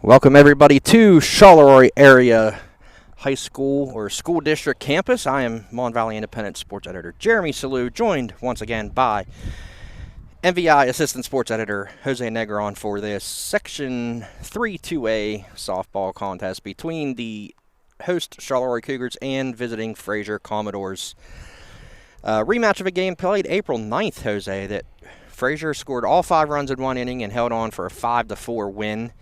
Welcome everybody to Charleroi Area High School or School District Campus. I am Mon Valley Independent Sports Editor Jeremy Salou, joined once again by MVI Assistant Sports Editor Jose Negron for this Section 3-2A softball contest between the host Charleroi Cougars and visiting Frazier Commodores. Rematch of a game played April 9th, Jose, that Frazier scored all 5 runs in one inning and held on for a 5-4 win.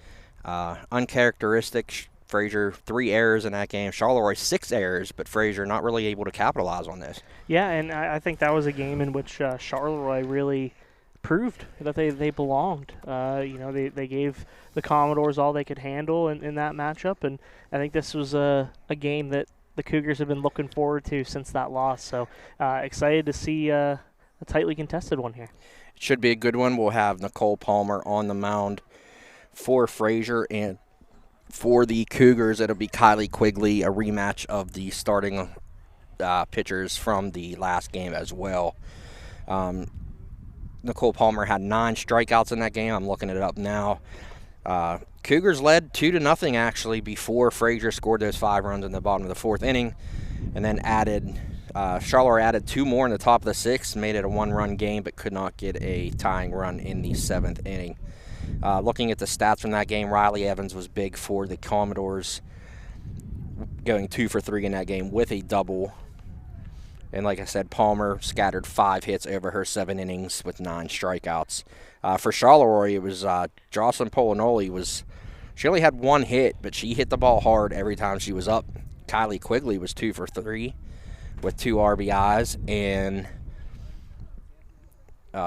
Uncharacteristic. Frazier 3 errors in that game. Charleroi 6 errors, but Frazier not really able to capitalize on this. Yeah, and I think that was a game in which Charleroi really proved that they belonged. They gave the Commodores all they could handle in that matchup, and I think this was a game that the Cougars have been looking forward to since that loss. So excited to see a tightly contested one here. It should be a good one. We'll have Nicole Palmer on the mound for Frazier, and for the Cougars, it'll be Kylie Quigley, a rematch of the starting pitchers from the last game as well. Nicole Palmer had 9 strikeouts in that game. I'm looking it up now. Cougars led 2-0 actually before Frazier scored those 5 runs in the bottom of the 4th inning, and then Charleroi added 2 more in the top of the 6th, made it a 1-run game, but could not get a tying run in the 7th inning. Looking at the stats from that game, Riley Evans was big for the Commodores, going 2 for 3 in that game with a double. And like I said, Palmer scattered 5 hits over her 7 innings with 9 strikeouts. For Charleroi, it was Jocelyn Polinoli. She only had 1 hit, but she hit the ball hard every time she was up. Kylie Quigley was 2 for 3 with 2 RBIs, and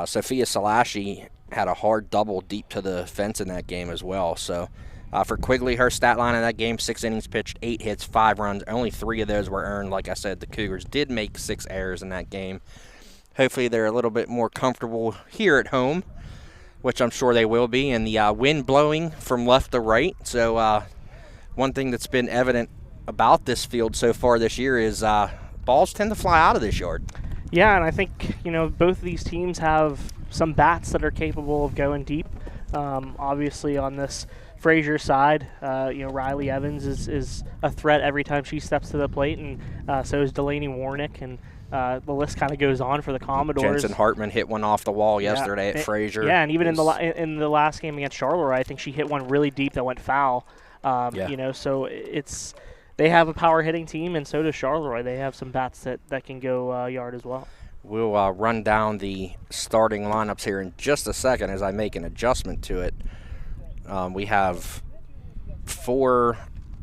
Sophia Salashi had a hard double deep to the fence in that game as well. So for Quigley, her stat line in that game, 6 innings pitched, 8 hits, 5 runs. Only 3 of those were earned. Like I said, the Cougars did make 6 errors in that game. Hopefully they're a little bit more comfortable here at home, which I'm sure they will be. And the wind blowing from left to right. So one thing that's been evident about this field so far this year is balls tend to fly out of this yard. Yeah, and I think, both of these teams have some bats that are capable of going deep. Obviously on this Frazier side, Riley Evans is a threat every time she steps to the plate, and so is Delaney Warnick, and the list kind of goes on for the Commodores. Jensen Hartman hit one off the wall yesterday at Frazier. Yeah, and even in the last game against Charleroi, I think she hit one really deep that went foul. So they have a power hitting team, and so does Charleroi. They have some bats that can go yard as well. We'll run down the starting lineups here in just a second as I make an adjustment to it. We have 4.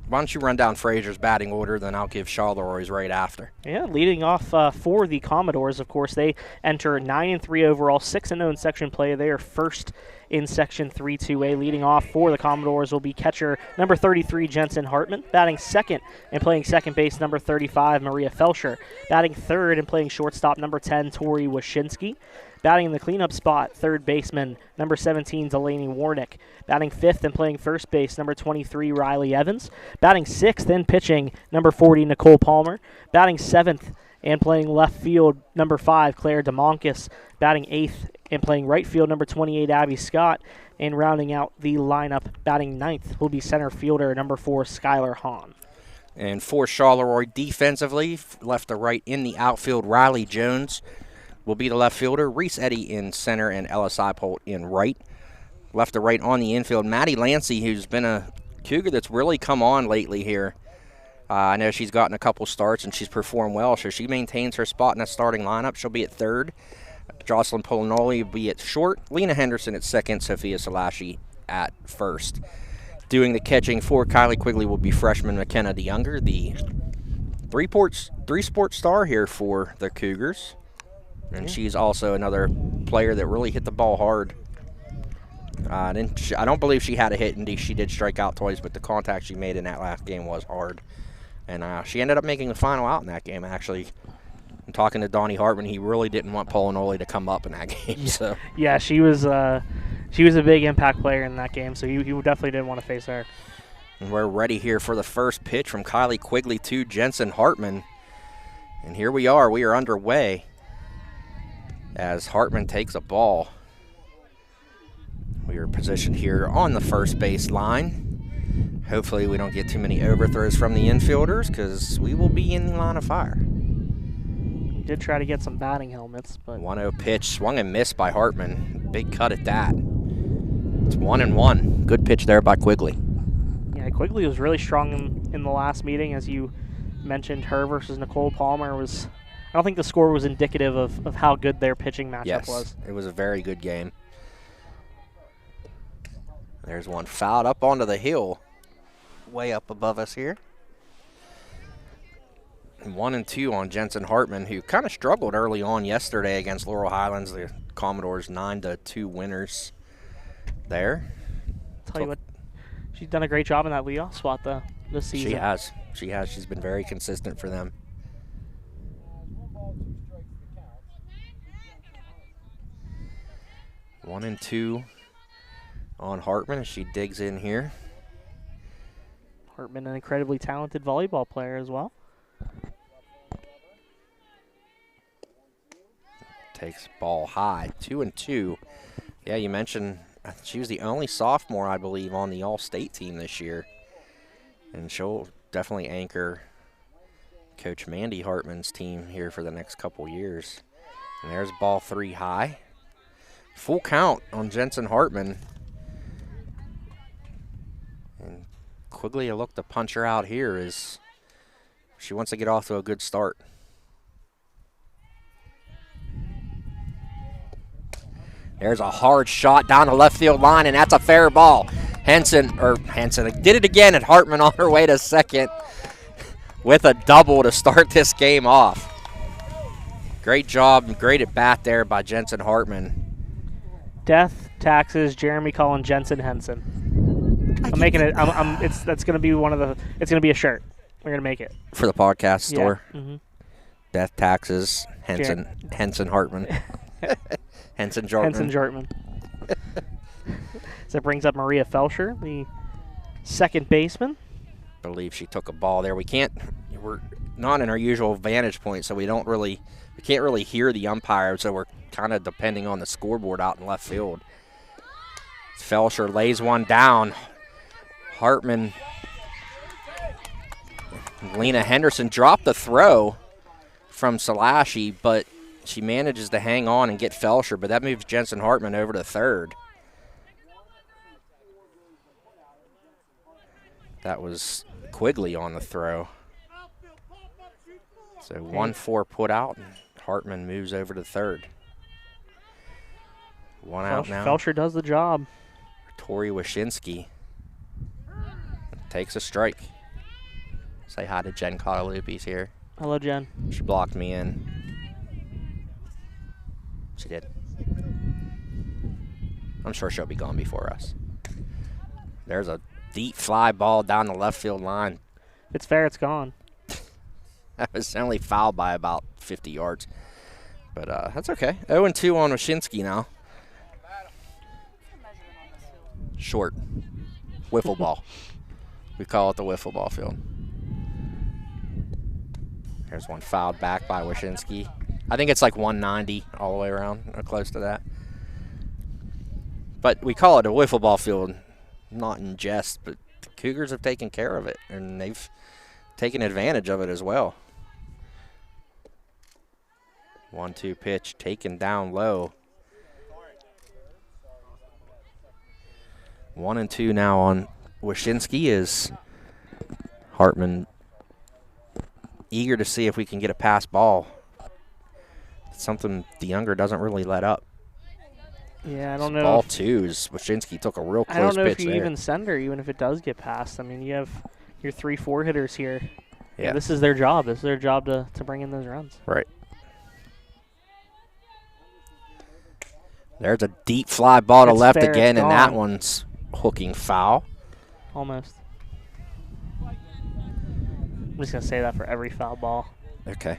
Why don't you run down Frazier's batting order, then I'll give Charleroi's right after. Yeah, leading off for the Commodores, of course, they enter 9-3 overall, 6-0 in section play. They are first in Section 3-2A. Leading off for the Commodores will be catcher number 33, Jensen Hartman. Batting second and playing second base, number 35, Maria Felscher. Batting third and playing shortstop, number 10, Tori Wyszynski. Batting in the cleanup spot, third baseman, number 17, Delaney Warnick. Batting fifth and playing first base, number 23, Riley Evans. Batting sixth and pitching, number 40, Nicole Palmer. Batting seventh and playing left field, number 5, Claire DeMonkis. Batting eighth and playing right field, number 28, Abby Scott. And rounding out the lineup, batting ninth will be center fielder, number 4, Skylar Hahn. And for Charleroi defensively, left to right in the outfield, Riley Jones will be the left fielder. Reese Eddy in center and Ellis Eipolt in right. Left to right on the infield, Maddie Lancey, who's been a Cougar that's really come on lately here. I know she's gotten a couple starts and she's performed well, so she maintains her spot in the starting lineup. She'll be at third. Jocelyn Polinoli will be at short. Lena Henderson at second. Sophia Salashi at first. Doing the catching for Kylie Quigley will be freshman McKenna DeYounger, the three-sport star here for the Cougars. And she's also another player that really hit the ball hard. I don't believe she had a hit. Indeed, she did strike out twice, but the contact she made in that last game was hard. And she ended up making the final out in that game, actually. I'm talking to Donnie Hartman. He really didn't want Polinoli to come up in that game. So yeah, she was a big impact player in that game, so he definitely didn't want to face her. And we're ready here for the first pitch from Kylie Quigley to Jensen Hartman. And here we are. We are underway as Hartman takes a ball. We are positioned here on the first base line. Hopefully we don't get too many overthrows from the infielders because we will be in the line of fire. We did try to get some batting helmets, but 1-0 pitch, swung and missed by Hartman. Big cut at that. It's 1-1. Good pitch there by Quigley. yeah, Quigley was really strong in the last meeting, as you mentioned. Her versus Nicole Palmer was. I don't think the score was indicative of how good their pitching matchup was. It was a very good game. There's one fouled up onto the hill, way up above us here. And 1-2 on Jensen Hartman, who kind of struggled early on yesterday against Laurel Highlands. The Commodores 9-2 winners there. Tell you what, she's done a great job in that leadoff spot this season. She has. She has. She's been very consistent for them. One and two on Hartman as she digs in here. Hartman, an incredibly talented volleyball player as well. Takes ball high. 2-2. Yeah, you mentioned she was the only sophomore, I believe, on the All-State team this year. And she'll definitely anchor Coach Mandy Hartman's team here for the next couple years. And there's ball 3 high. Full count on Jensen Hartman. And Quigley will look to punch her out here as she wants to get off to a good start. There's a hard shot down the left field line, and that's a fair ball. Henson did it again, and Hartman on her way to second with a double to start this game off. Great job, great at bat there by Jensen Hartman. Death, taxes, Jeremy Cullen, Jensen Henson. I'm making it. That's going to be one of the. It's going to be a shirt. We're going to make it for the podcast store. Yeah. Mm-hmm. Death, taxes, Henson Hartman. Henson Jartman. So that brings up Maria Felsher, the second baseman. I believe she took a ball there. We're not in our usual vantage point, so we can't really hear the umpire, so we're kind of depending on the scoreboard out in left field. Felsher lays one down. Hartman, Lena Henderson dropped the throw from Salashi, but she manages to hang on and get Felsher, but that moves Jensen Hartman over to third. That was Quigley on the throw. So 1-4 put out, and Hartman moves over to third. One out now. Felsher does the job. Tori Wyszynski takes a strike. Say hi to Jen Cataluppi's here. Hello, Jen. She blocked me in. She did. I'm sure she'll be gone before us. There's a deep fly ball down the left field line. If it's fair, it's gone. That was only fouled by about 50 yards. But that's okay. 0-2 on Wyszynski now. Short. Wiffle ball. We call it the wiffle ball field. There's one fouled back by Wyszynski. I think it's like 190 all the way around, or close to that. But we call it a wiffle ball field, not in jest, but the Cougars have taken care of it, and they've taken advantage of it as well. 1-2 pitch taken down low. 1-2 now on Wyszynski is Hartman eager to see if we can get a pass ball. It's something the younger doesn't really let up. Yeah, I don't know. Ball 2 is Wyszynski took a real close pitch there. I don't know if you even send her, even if it does get passed. I mean, you have your 3-4 hitters here. Yeah. This is their job. This is their job to bring in those runs. Right. There's a deep fly ball to left again, and that one's hooking foul. Almost. I'm just going to say that for every foul ball. Okay.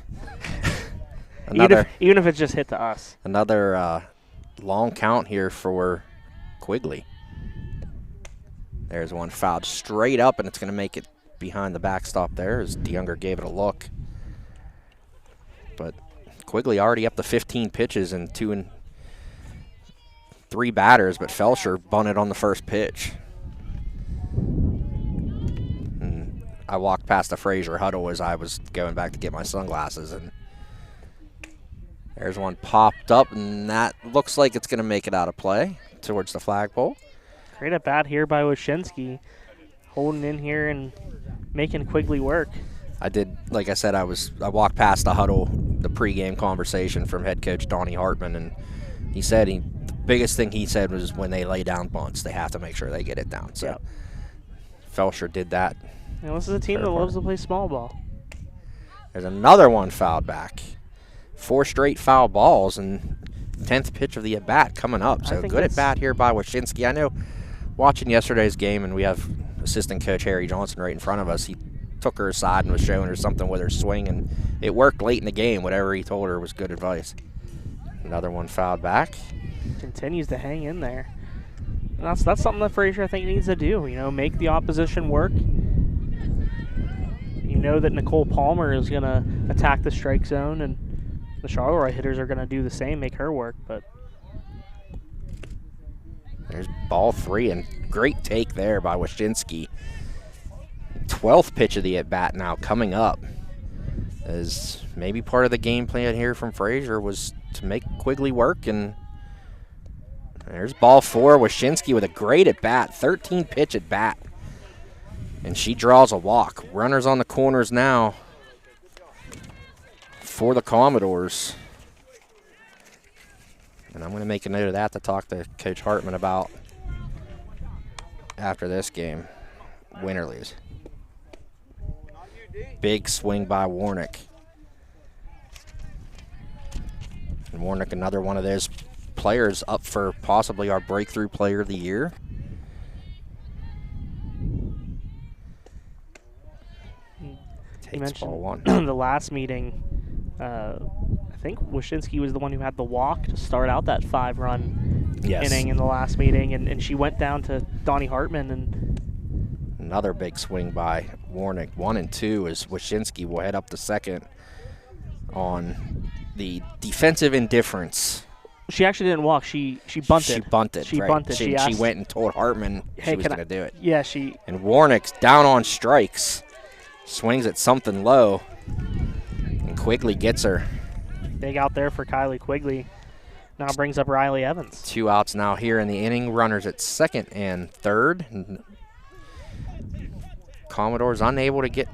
Even if it's just hit to us. Another long count here for Quigley. There's one fouled straight up, and it's going to make it behind the backstop there as DeYounger gave it a look. But Quigley already up to 15 pitches and 2 and 3 batters, but Felsher bunted on the first pitch. I walked past the Frazier huddle as I was going back to get my sunglasses, and there's one popped up, and that looks like it's going to make it out of play towards the flagpole. Great at bat here by Wyszynski, holding in here and making Quigley work. I did, like I said, I walked past the huddle, the pregame conversation from head coach Donnie Hartman, and he said the biggest thing he said was when they lay down bunts, they have to make sure they get it down. So Felsher did that. You know, this is a team that loves to play small ball. There's another one fouled back. 4 straight foul balls, and 10th pitch of the at-bat coming up. So good at-bat here by Wyszynski. I know watching yesterday's game, and we have assistant coach Harry Johnson right in front of us, he took her aside and was showing her something with her swing, and it worked late in the game. Whatever he told her was good advice. Another one fouled back. Continues to hang in there. And that's something that Frazier, I think, needs to do. You know, make the opposition work. You know that Nicole Palmer is going to attack the strike zone, and the Charleroi hitters are going to do the same, make her work. But there's ball 3, and great take there by Wyszynski. 12th pitch of the at-bat now coming up, as maybe part of the game plan here from Frazier was to make Quigley work, and there's ball 4. Wyszynski with a great at-bat, 13th pitch at-bat, and she draws a walk. Runners on the corners now for the Commodores, and I'm going to make a note of that to talk to Coach Hartman about after this game, win or lose. Big swing by Warnick. And Warnick, another one of those players up for possibly our breakthrough player of the year. Takes ball 1. The last meeting, I think Wyszynski was the one who had the walk to start out that 5-run inning in the last meeting, and she went down to Donnie Hartman. And another big swing by Warnick. 1 and 2 as Wyszynski will head up to second on the defensive indifference. She actually didn't walk. She bunted. She bunted. She right. bunted. She went and told Hartman she was going to do it. Yeah, And Warnick's down on strikes. Swings at something low. And Quigley gets her. Big out there for Kylie Quigley. Now brings up Riley Evans. 2 outs now here in the inning. Runners at second and third. Commodores unable to get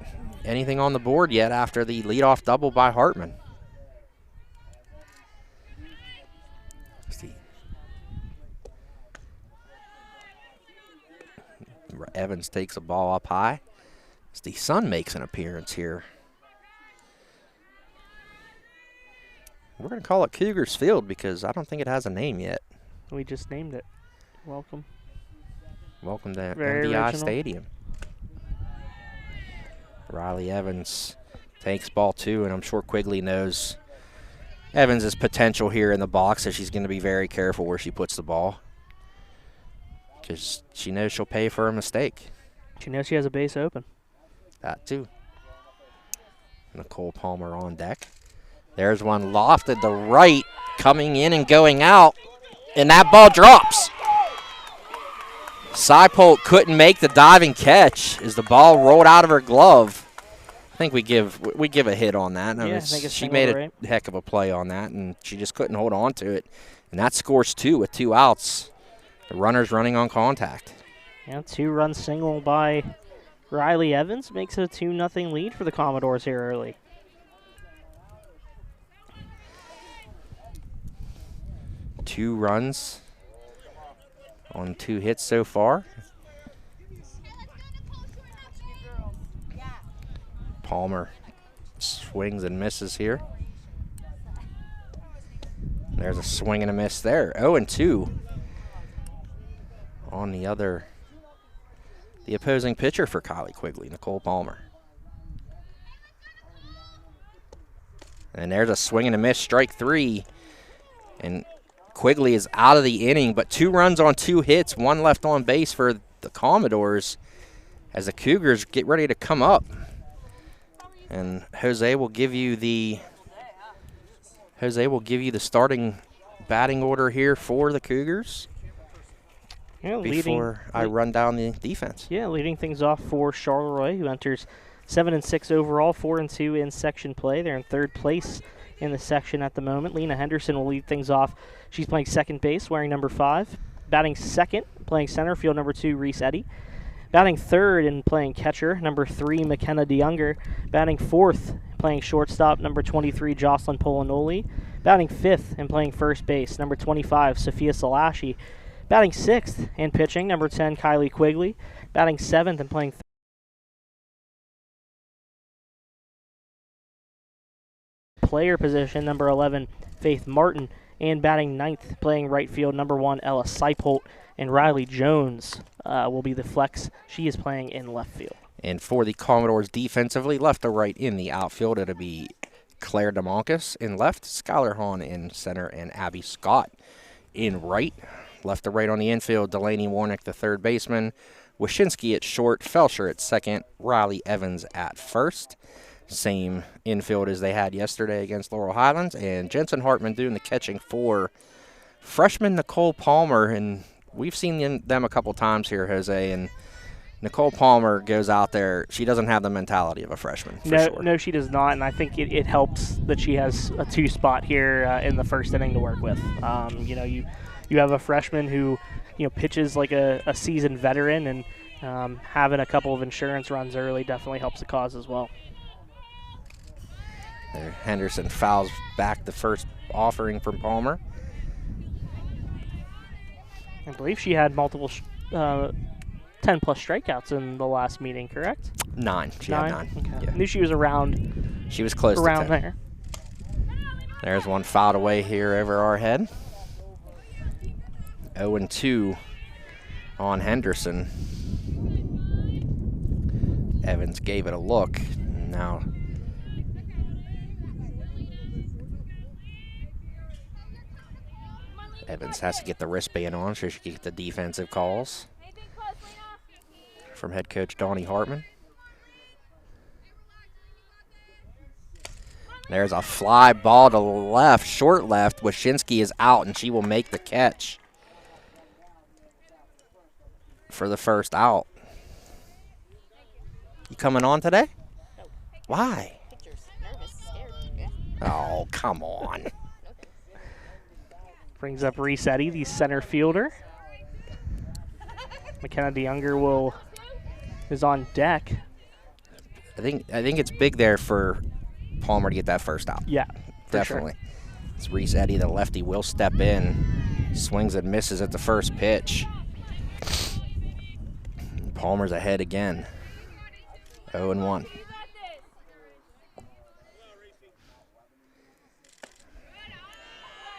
anything on the board yet after the leadoff double by Hartman. Evans takes a ball up high. The sun makes an appearance here. We're going to call it Cougars Field because I don't think it has a name yet. We just named it. Welcome. Welcome to Very MVI original. Stadium. Riley Evans takes ball 2, and I'm sure Quigley knows Evans' potential here in the box, so she's going to be very careful where she puts the ball because she knows she'll pay for a mistake. She knows she has a base open. That too. Nicole Palmer on deck. There's one lofted to right, coming in and going out, and that ball drops. Seipolt couldn't make the diving catch as the ball rolled out of her glove. I think we give a hit on that. Yeah, I think it's she made a heck of a play on that, and she just couldn't hold on to it. And that scores 2 with 2 outs. The runner's running on contact. Yeah, 2-run single by Riley Evans makes it a 2-0 lead for the Commodores here early. Two runs on 2 hits so far. Palmer swings and misses here. There's a swing and a miss there. 0-2 on the opposing pitcher for Kylie Quigley, Nicole Palmer. And there's a swing and a miss, strike 3. And Quigley is out of the inning, but 2 runs on 2 hits, 1 left on base for the Commodores as the Cougars get ready to come up. And Jose will give you the starting batting order here for the Cougars. Yeah, before I run down the defense. Yeah, leading things off for Charleroi, who enters 7-6 overall, 4-2 in section play. They're in third place in the section at the moment. Lena Henderson will lead things off. She's playing second base, wearing number 5. Batting second, playing center field, number 2, Reese Eddy. Batting third and playing catcher, number 3, McKenna DeYounger. Batting fourth, playing shortstop, number 23, Jocelyn Polinoli. Batting fifth and playing first base, number 25, Sophia Salashi. Batting sixth and pitching, number 10, Kylie Quigley. Batting seventh and playing player position, number 11, Faith Martin. And batting ninth, playing right field, number 1, Ella Seipolt. And Riley Jones will be the flex. She is playing in left field. And for the Commodores defensively, left to right in the outfield, it'll be Claire DeMoncas in left, Skylar Hahn in center, and Abby Scott in right. Left to right on the infield, Delaney Warnick, the third baseman, Wyszynski at short, Felsher at second, Riley Evans at first. Same infield as they had yesterday against Laurel Highlands, and Jensen Hartman doing the catching for freshman Nicole Palmer. And we've seen them a couple times here, Jose, and Nicole Palmer goes out there. She doesn't have the mentality of a freshman. No, she does not, and I think it helps that she has a 2 spot here in the first inning to work with. You have a freshman who pitches like a seasoned veteran, and having a couple of insurance runs early definitely helps the cause as well. There, Henderson fouls back the first offering from Palmer. I believe she had multiple 10-plus strikeouts in the last meeting, correct? 9. She had 9. Okay. Yeah. I knew she was around. She was close around to 10. there. There's one fouled away here over our head. 0-2 on Henderson. Evans gave it a look. Now Evans has to get the wristband on so she can get the defensive calls from head coach Donnie Hartman. There's a fly ball to left, short left. Wyszynski is out, and she will make the catch for the first out. You coming on today? Why? Oh, come on. Brings up Reese Eddy, the center fielder. McKenna DeYounger is on deck. I think it's big there for Palmer to get that first out. Yeah, definitely. Sure. It's Reese Eddy, the lefty, will step in. Swings and misses at the first pitch. Palmer's ahead again. 0-1.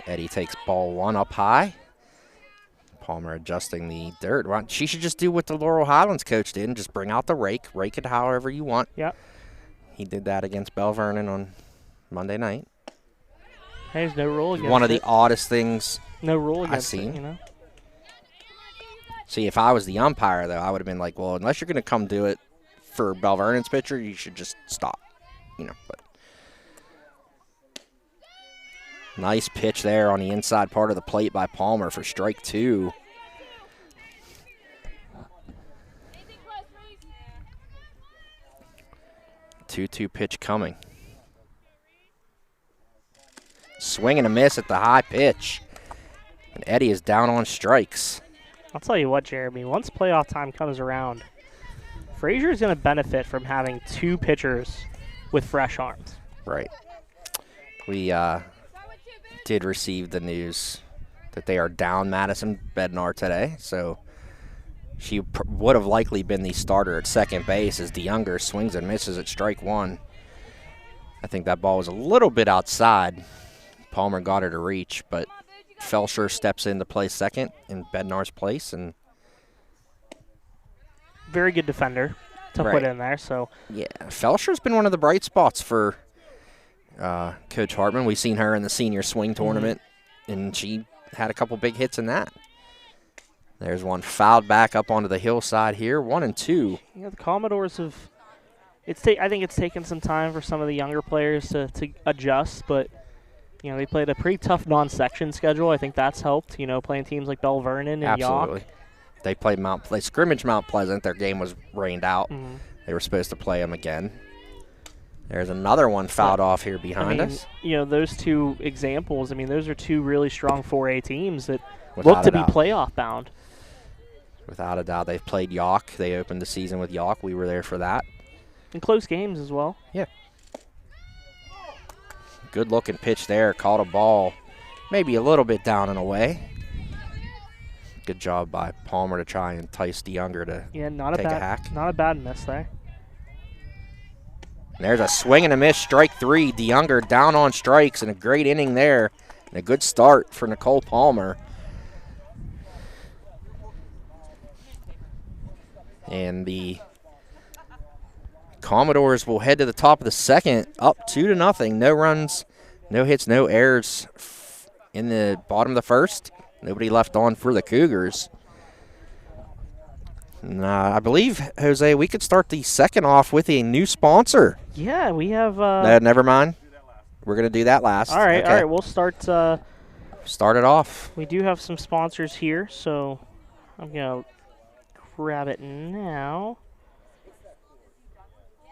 Eddy takes ball 1 up high. Palmer adjusting the dirt. She should just do what the Laurel Highlands coach did and just bring out the rake it however you want. Yep. He did that against Bell Vernon on Monday night. Hey, there's no rule against it. One of the oddest things no rule against I've seen. It, See, if I was the umpire, though, I would have been like, well, unless you're going to come do it for Bell Vernon's pitcher, you should just stop. But nice pitch there on the inside part of the plate by Palmer for strike 2. Two pitch coming. Swing and a miss at the high pitch. And Eddy is down on strikes. I'll tell you what, Jeremy, once playoff time comes around, Frazier is going to benefit from having 2 pitchers with fresh arms. Right. We did receive the news that they are down Madison Bednar today, so she would have likely been the starter at second base as DeYounger swings and misses at strike 1. I think that ball was a little bit outside. Palmer got her to reach, but Felsher steps in to play second in Bednar's place. And very good defender to put in there. So yeah, Felsher's been one of the bright spots for Coach Hartman. We've seen her in the senior swing tournament, and she had a couple big hits in that. There's one fouled back up onto the hillside here, 1-2. Yeah, the Commodores have. I think it's taken some time for some of the younger players to adjust, but they played a pretty tough non-section schedule. I think that's helped. Playing teams like Bell Vernon and Absolutely. York. They played they scrimmaged Mount Pleasant. Their game was rained out. They were supposed to play him again. There's another one fouled off here behind us. You know, those two examples, I mean, those are two really strong 4A teams that Without look to a be doubt. playoff bound. Without a doubt. They've played York. They opened the season with York. We were there for that. And close games as well. Yeah. Good looking pitch there. Caught a ball maybe a little bit down and away. Good job by Palmer to try and entice DeYounger to take a hack. Not a bad miss there. And there's a swing and a miss, strike 3. DeYounger down on strikes, and a great inning there. And a good start for Nicole Palmer. And the Commodores will head to the top of the second, up 2-0. No runs, no hits, no errors in the bottom of the first. Nobody left on for the Cougars. And, I believe, Jose, we could start the second off with a new sponsor. Yeah, we have. Never mind. We're going to do that last. All right, okay. all right. We'll start. Start it off. We do have some sponsors here, so I'm going to grab it now.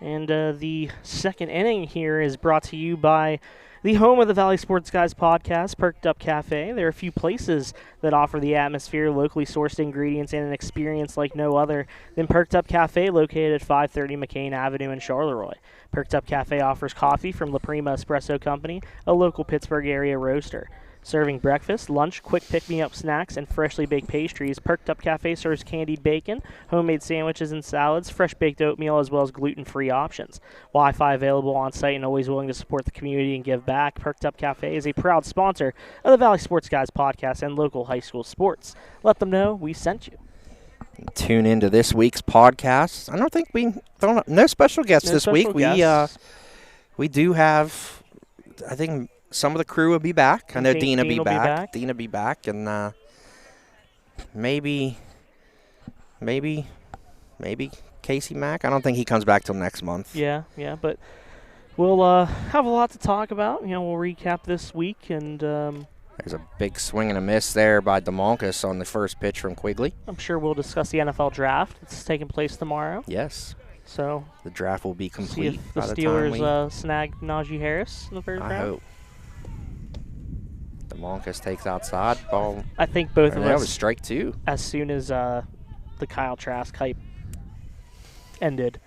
And the second inning here is brought to you by the home of the Valley Sports Guys podcast, Perked Up Cafe. There are a few places that offer the atmosphere, locally sourced ingredients, and an experience like no other than Perked Up Cafe, located at 530 McCain Avenue in Charleroi. Perked Up Cafe offers coffee from La Prima Espresso Company, a local Pittsburgh area roaster. Serving breakfast, lunch, quick pick-me-up snacks, and freshly baked pastries, Perked Up Cafe serves candied bacon, homemade sandwiches and salads, fresh baked oatmeal, as well as gluten-free options. Wi-Fi available on site and always willing to support the community and give back. Perked Up Cafe is a proud sponsor of the Valley Sports Guys podcast and local high school sports. Let them know we sent you. Tune into this week's podcast. I don't think no special guests No this special week. guests. We do have, I think, some of the crew will be back. I know Dean will be back. Dean will be back, and maybe Casey Mack. I don't think he comes back till next month. Yeah, but we'll have a lot to talk about. You know, we'll recap this week, and there's a big swing and a miss there by DeMonkus on the first pitch from Quigley. I'm sure we'll discuss the NFL draft. It's taking place tomorrow. Yes. So the draft will be complete. See if the by Steelers snag Najee Harris in the first round. I hope. DeMonkus takes outside. Ball. I think both of us. That was strike 2. As soon as the Kyle Trask hype ended,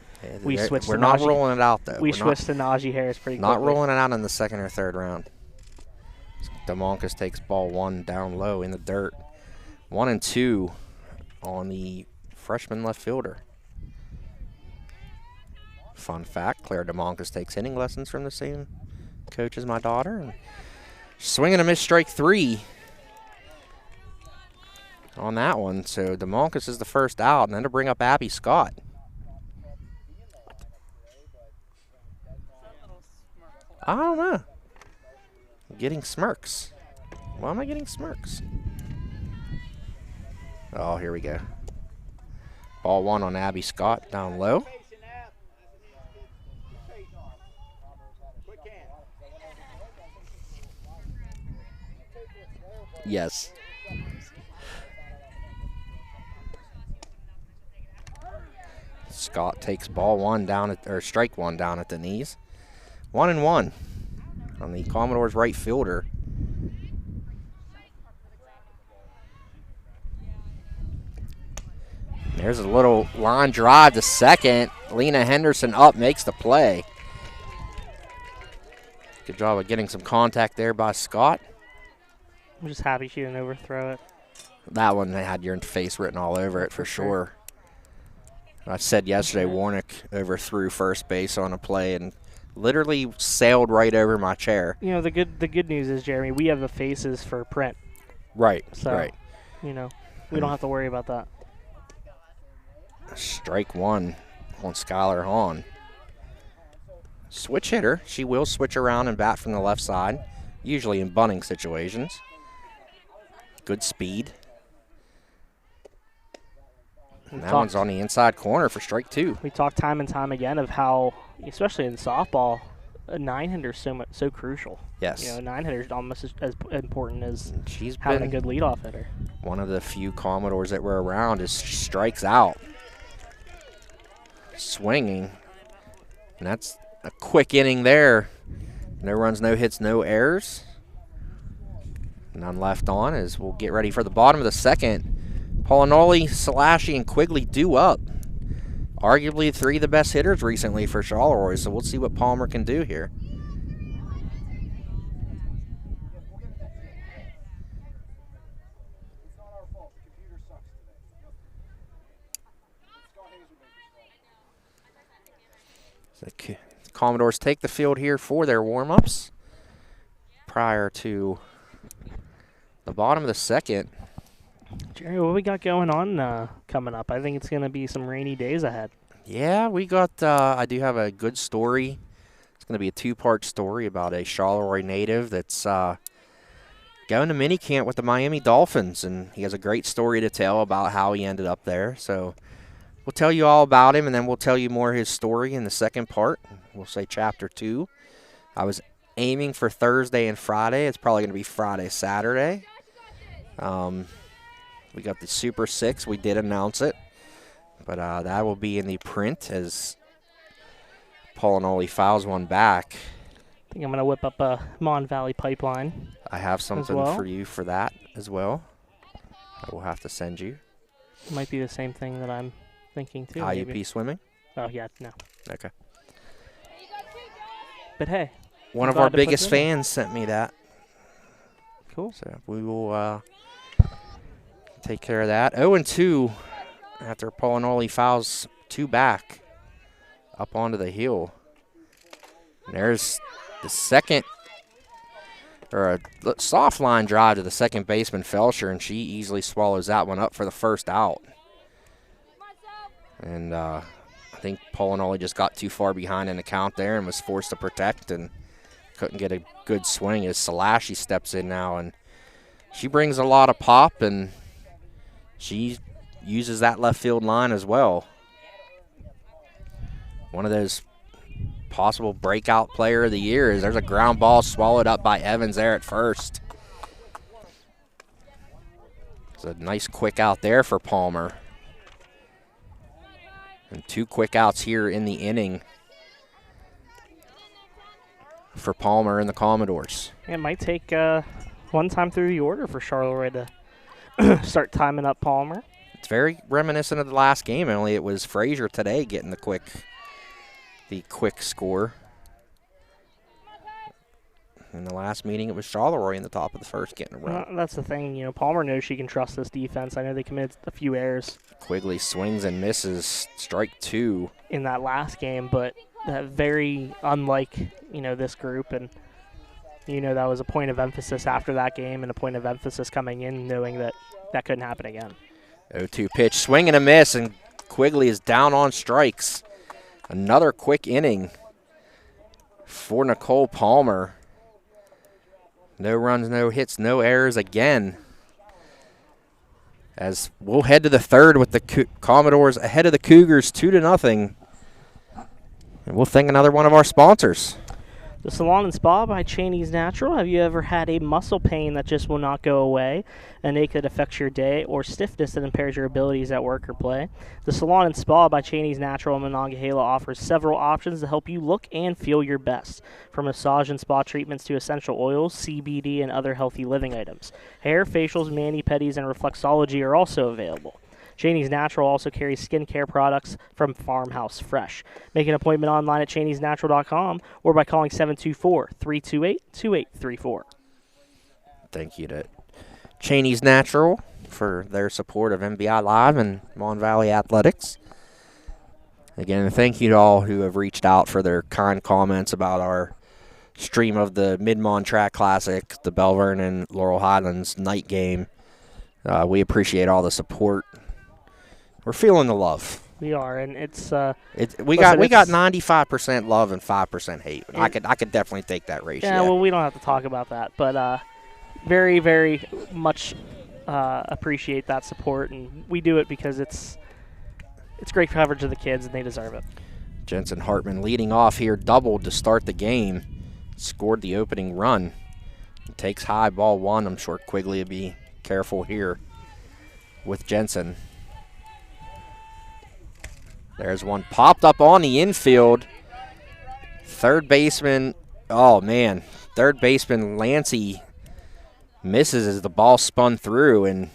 we switched. We're not rolling it out though. We switched to Najee Harris pretty quickly. Not rolling it out in the second or third round. DeMonkus takes ball 1 down low in the dirt. 1-2 on the freshman left fielder. Fun fact: Claire DeMonkus takes hitting lessons from the same coach as my daughter. And swing and a miss, strike 3 on that one. So DeMonkus is the first out, and then to bring up Abby Scott. I don't know. I'm getting smirks. Why am I getting smirks? Oh, here we go. Ball 1 on Abby Scott down low. Yes. Scott takes ball 1 down or strike 1 down at the knees. 1-1 on the Commodores right fielder. There's a little line drive to second. Lena Henderson up, makes the play. Good job of getting some contact there by Scott. I'm just happy she didn't overthrow it. That one had your face written all over it for sure. I said yesterday Warnick overthrew first base on a play and literally sailed right over my chair. You know, the good news is, Jeremy, we have the faces for print. Right, so, right. You know, we don't have to worry about that. Strike 1 on Skylar Hahn. Switch hitter. She will switch around and bat from the left side, usually in bunting situations. Good speed. And that one's on the inside corner for strike 2. We talk time and time again of how, especially in softball, a 9-hitter is so crucial. Yes. You know, a 9-hitter is almost as important as she's having been a good leadoff hitter. One of the few Commodores that were around is strikes out. swinging. And that's a quick inning there. No runs, no hits, no errors. None left on as we'll get ready for the bottom of the second. Paulinoli, Salashi, and Quigley due up. Arguably 3 of the best hitters recently for Charleroi, so we'll see what Palmer can do here. The Commodores take the field here for their warm-ups prior to the bottom of the second. Jerry, what we got going on coming up? I think it's going to be some rainy days ahead. Yeah, we got, I do have a good story. It's going to be a 2-part story about a Charleroi native that's going to minicamp with the Miami Dolphins, and he has a great story to tell about how he ended up there. So we'll tell you all about him, and then we'll tell you more of his story in the second part. We'll say Chapter 2. I was aiming for Thursday and Friday. It's probably going to be Friday, Saturday. We got the Super 6. We did announce it. But that will be in the print as Paulinoli fouls one back. I think I'm going to whip up a Mon Valley pipeline. I have something for you for that as well. I will have to send you. It might be the same thing that I'm thinking too. IUP maybe. swimming? Oh, yeah, no. Okay. But hey. One of our biggest fans sent me that. Cool. So we will take care of that. 0-2 after Paulinoli fouls 2 back up onto the hill. And there's the second, or a soft line drive to the second baseman, Felcher, and she easily swallows that one up for the first out. And I think Paulinoli just got too far behind in the count there and was forced to protect and couldn't get a good swing as Salashi steps in now, and she brings a lot of pop, and she uses that left field line as well. One of those possible breakout player of the year is there's a ground ball swallowed up by Evans there at first. It's a nice quick out there for Palmer. And 2 quick outs here in the inning for Palmer and the Commodores. It might take one time through the order for Charleroi to start timing up Palmer. It's very reminiscent of the last game, only it was Frazier today getting the quick score. In the last meeting, it was Charleroi in the top of the first getting a run. That's the thing. You know, Palmer knows she can trust this defense. I know they committed a few errors. Quigley swings and misses, strike 2. In that last game, but very unlike, this group. And, that was a point of emphasis after that game and a point of emphasis coming in knowing that that couldn't happen again. 0-2 pitch, swing and a miss, and Quigley is down on strikes. Another quick inning for Nicole Palmer. No runs, no hits, no errors again. As we'll head to the third with the Commodores ahead of the Cougars 2-0. And we'll thank another one of our sponsors. The Salon and Spa by Cheney's Natural. Have you ever had a muscle pain that just will not go away, an ache that affects your day, or stiffness that impairs your abilities at work or play? The Salon and Spa by Cheney's Natural in Monongahela offers several options to help you look and feel your best, from massage and spa treatments to essential oils, CBD, and other healthy living items. Hair, facials, mani-pedis, and reflexology are also available. Cheney's Natural also carries skincare products from Farmhouse Fresh. Make an appointment online at cheneysnatural.com or by calling 724-328-2834. Thank you to Cheney's Natural for their support of MVI Live and Mon Valley Athletics. Again, thank you to all who have reached out for their kind comments about our stream of the Mid-Mon Track Classic, the Bell Vernon Laurel Highlands night game. We appreciate all the support. We're feeling the love. We are, and it's we got 95% love and 5% hate. I could definitely take that ratio. Yeah, well, we don't have to talk about that, but very, very much appreciate that support, and we do it because it's great coverage of the kids, and they deserve it. Jensen Hartman leading off here, doubled to start the game, scored the opening run. Takes high, ball 1. I'm sure Quigley will be careful here with Jensen. There's one popped up on the infield. Third baseman, oh man, third baseman Lancey misses as the ball spun through, and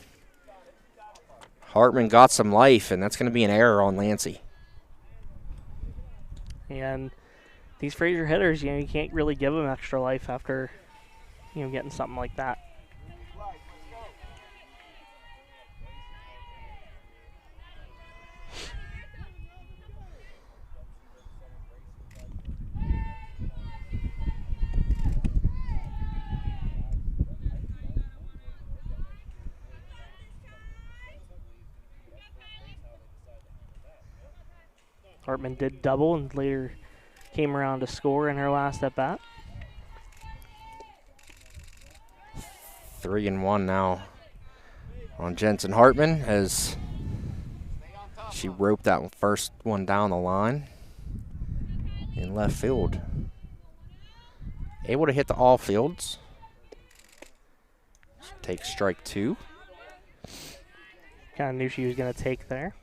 Hartman got some life, and that's going to be an error on Lancey. And these Frazier hitters, you can't really give them extra life after, getting something like that. Hartman did double and later came around to score in her last at bat. 3-1 now on Jensen Hartman as she roped that first one down the line in left field. Able to hit the all fields. She takes strike 2. Kind of knew she was going to take there.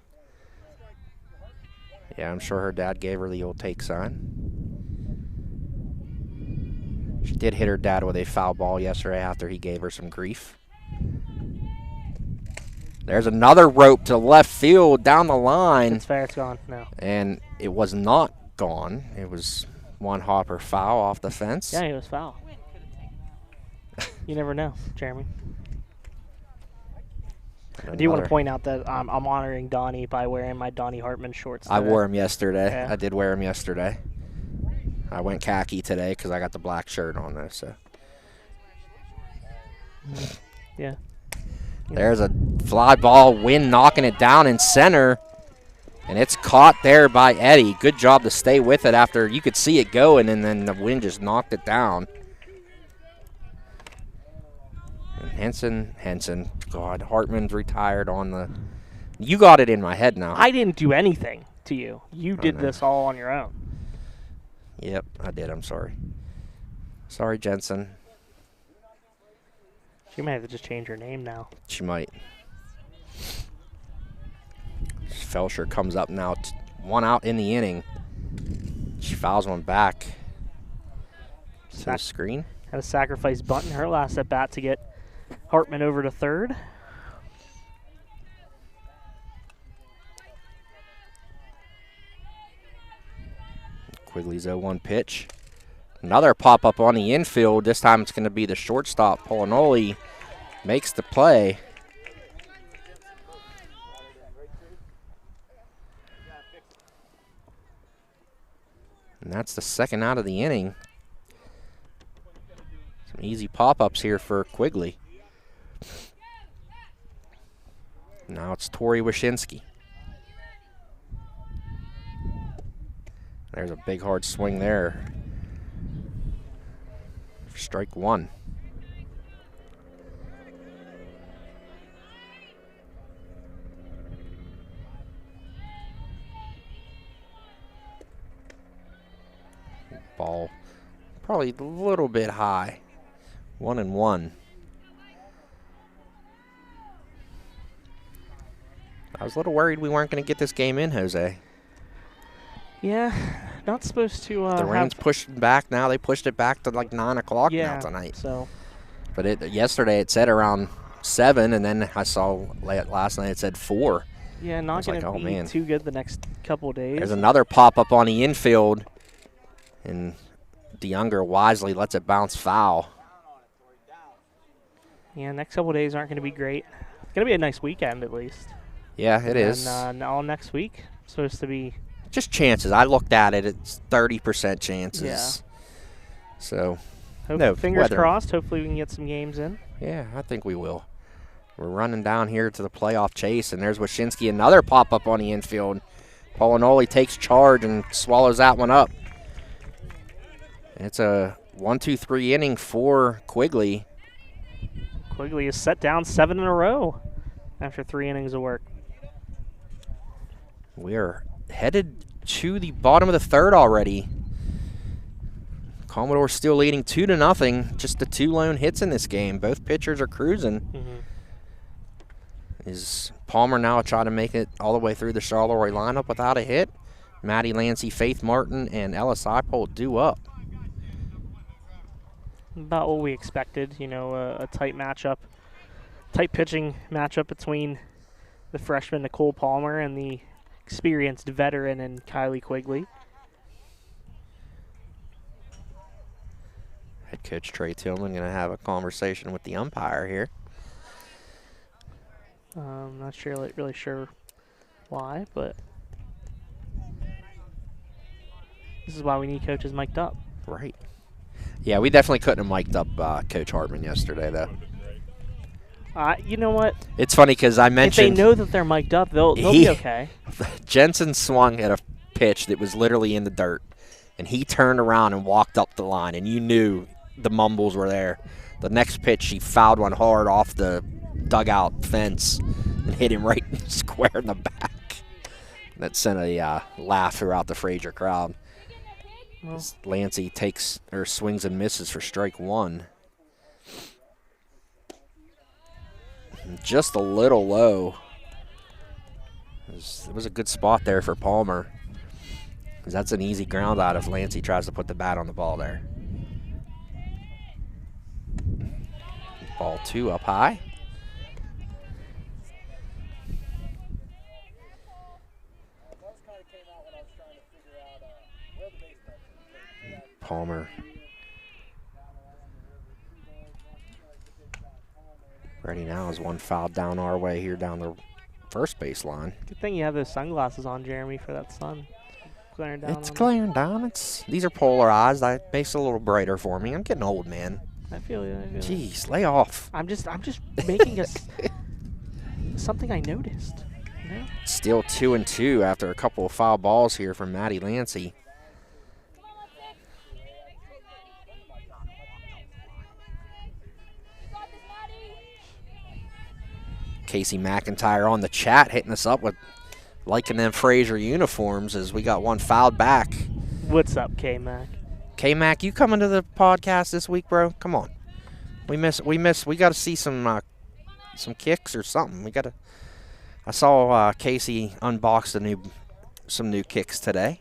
Yeah, I'm sure her dad gave her the old take sign. She did hit her dad with a foul ball yesterday after he gave her some grief. There's another rope to left field down the line. It's fair, it's gone. No. And it was not gone. It was one hopper foul off the fence. Yeah, it was foul. You never know, Jeremy. I do want to point out that I'm honoring Donnie by wearing my Donnie Hartman shorts today. I wore them yesterday. Yeah. I did wear them yesterday. I went khaki today because I got the black shirt on there. So yeah. There's a fly ball, Wynn knocking it down in center, and it's caught there by Eddie. Good job to stay with it after you could see it going, and then the wind just knocked it down. And Henson, God, Hartman's retired on the. You got it in my head now. I didn't do anything to you. You did this all on your own. Yep, I did. I'm sorry. Sorry, Jensen. She might have to just change her name now. She might. Felsher comes up now. One out in the inning. She fouls one back to the screen. Had a sacrifice bunt in her last at bat to get Hartman over to third. Quigley's 0-1 pitch. Another pop-up on the infield. This time it's going to be the shortstop. Polinoli makes the play. And that's the second out of the inning. Some easy pop-ups here for Quigley. Now it's Tori Wyszynski. There's a big hard swing there. Strike 1. Ball probably a little bit high. 1-1. I was a little worried we weren't going to get this game in, Jose. Yeah, not supposed to the rain's pushed back now. They pushed it back to like 9 o'clock now tonight. So, but yesterday it said around 7, and then I saw last night it said 4. Yeah, not going to be too good the next couple of days. There's another pop-up on the infield, and DeYounger wisely lets it bounce foul. Yeah, next couple of days aren't going to be great. It's going to be a nice weekend at least. Yeah, it is. And all next week supposed to be. Just chances. I looked at it. It's 30% chances. Yeah. So, fingers crossed. Hopefully we can get some games in. Yeah, I think we will. We're running down here to the playoff chase, and there's Wyszynski. Another pop-up on the infield. Polinoli takes charge and swallows that one up. And it's a 1-2-3 inning for Quigley. Quigley is set down 7 in a row after 3 innings of work. We are headed to the bottom of the third already. Commodore still leading 2-0. Just the 2 lone hits in this game. Both pitchers are cruising. Is Palmer now trying to make it all the way through the Charleroi lineup without a hit? Maddie Lancey, Faith Martin, and Ellis Ipold due up. About what we expected, a tight matchup, tight pitching matchup between the freshman Nicole Palmer and the experienced veteran and Kylie Quigley. Head coach Trey Tillman going to have a conversation with the umpire here. Not really sure why, but this is why we need coaches mic'd up. Right. Yeah, we definitely couldn't have mic'd up Coach Hartman yesterday, though. You know what? It's funny because I mentioned... If they know that they're mic'd up, they'll be okay. Jensen swung at a pitch that was literally in the dirt, and he turned around and walked up the line, and you knew the mumbles were there. The next pitch, she fouled one hard off the dugout fence and hit him right square in the back. That sent a laugh throughout the Frazier crowd. Well, Lancey takes or swings and misses for strike one. Just a little low. It was a good spot there for Palmer. That's an easy ground out if Lancey tries to put the bat on the ball there. Ball 2 up high. Palmer ready now is one foul down our way here down the first base line. Good thing you have those sunglasses on, Jeremy, for that sun. Glaring down. It's glaring down. These are polarized. That makes it a little brighter for me. I'm getting old, man. I feel you. Jeez, lay off. I'm just making something I noticed. Still 2-2 after a couple of foul balls here from Maddie Lancey. Casey McIntyre on the chat hitting us up with liking them Frazier uniforms as we got one fouled back. What's up, K-Mac? K-Mac, you coming to the podcast this week, bro? Come on. We got to see some kicks or something. I saw Casey unbox some new kicks today.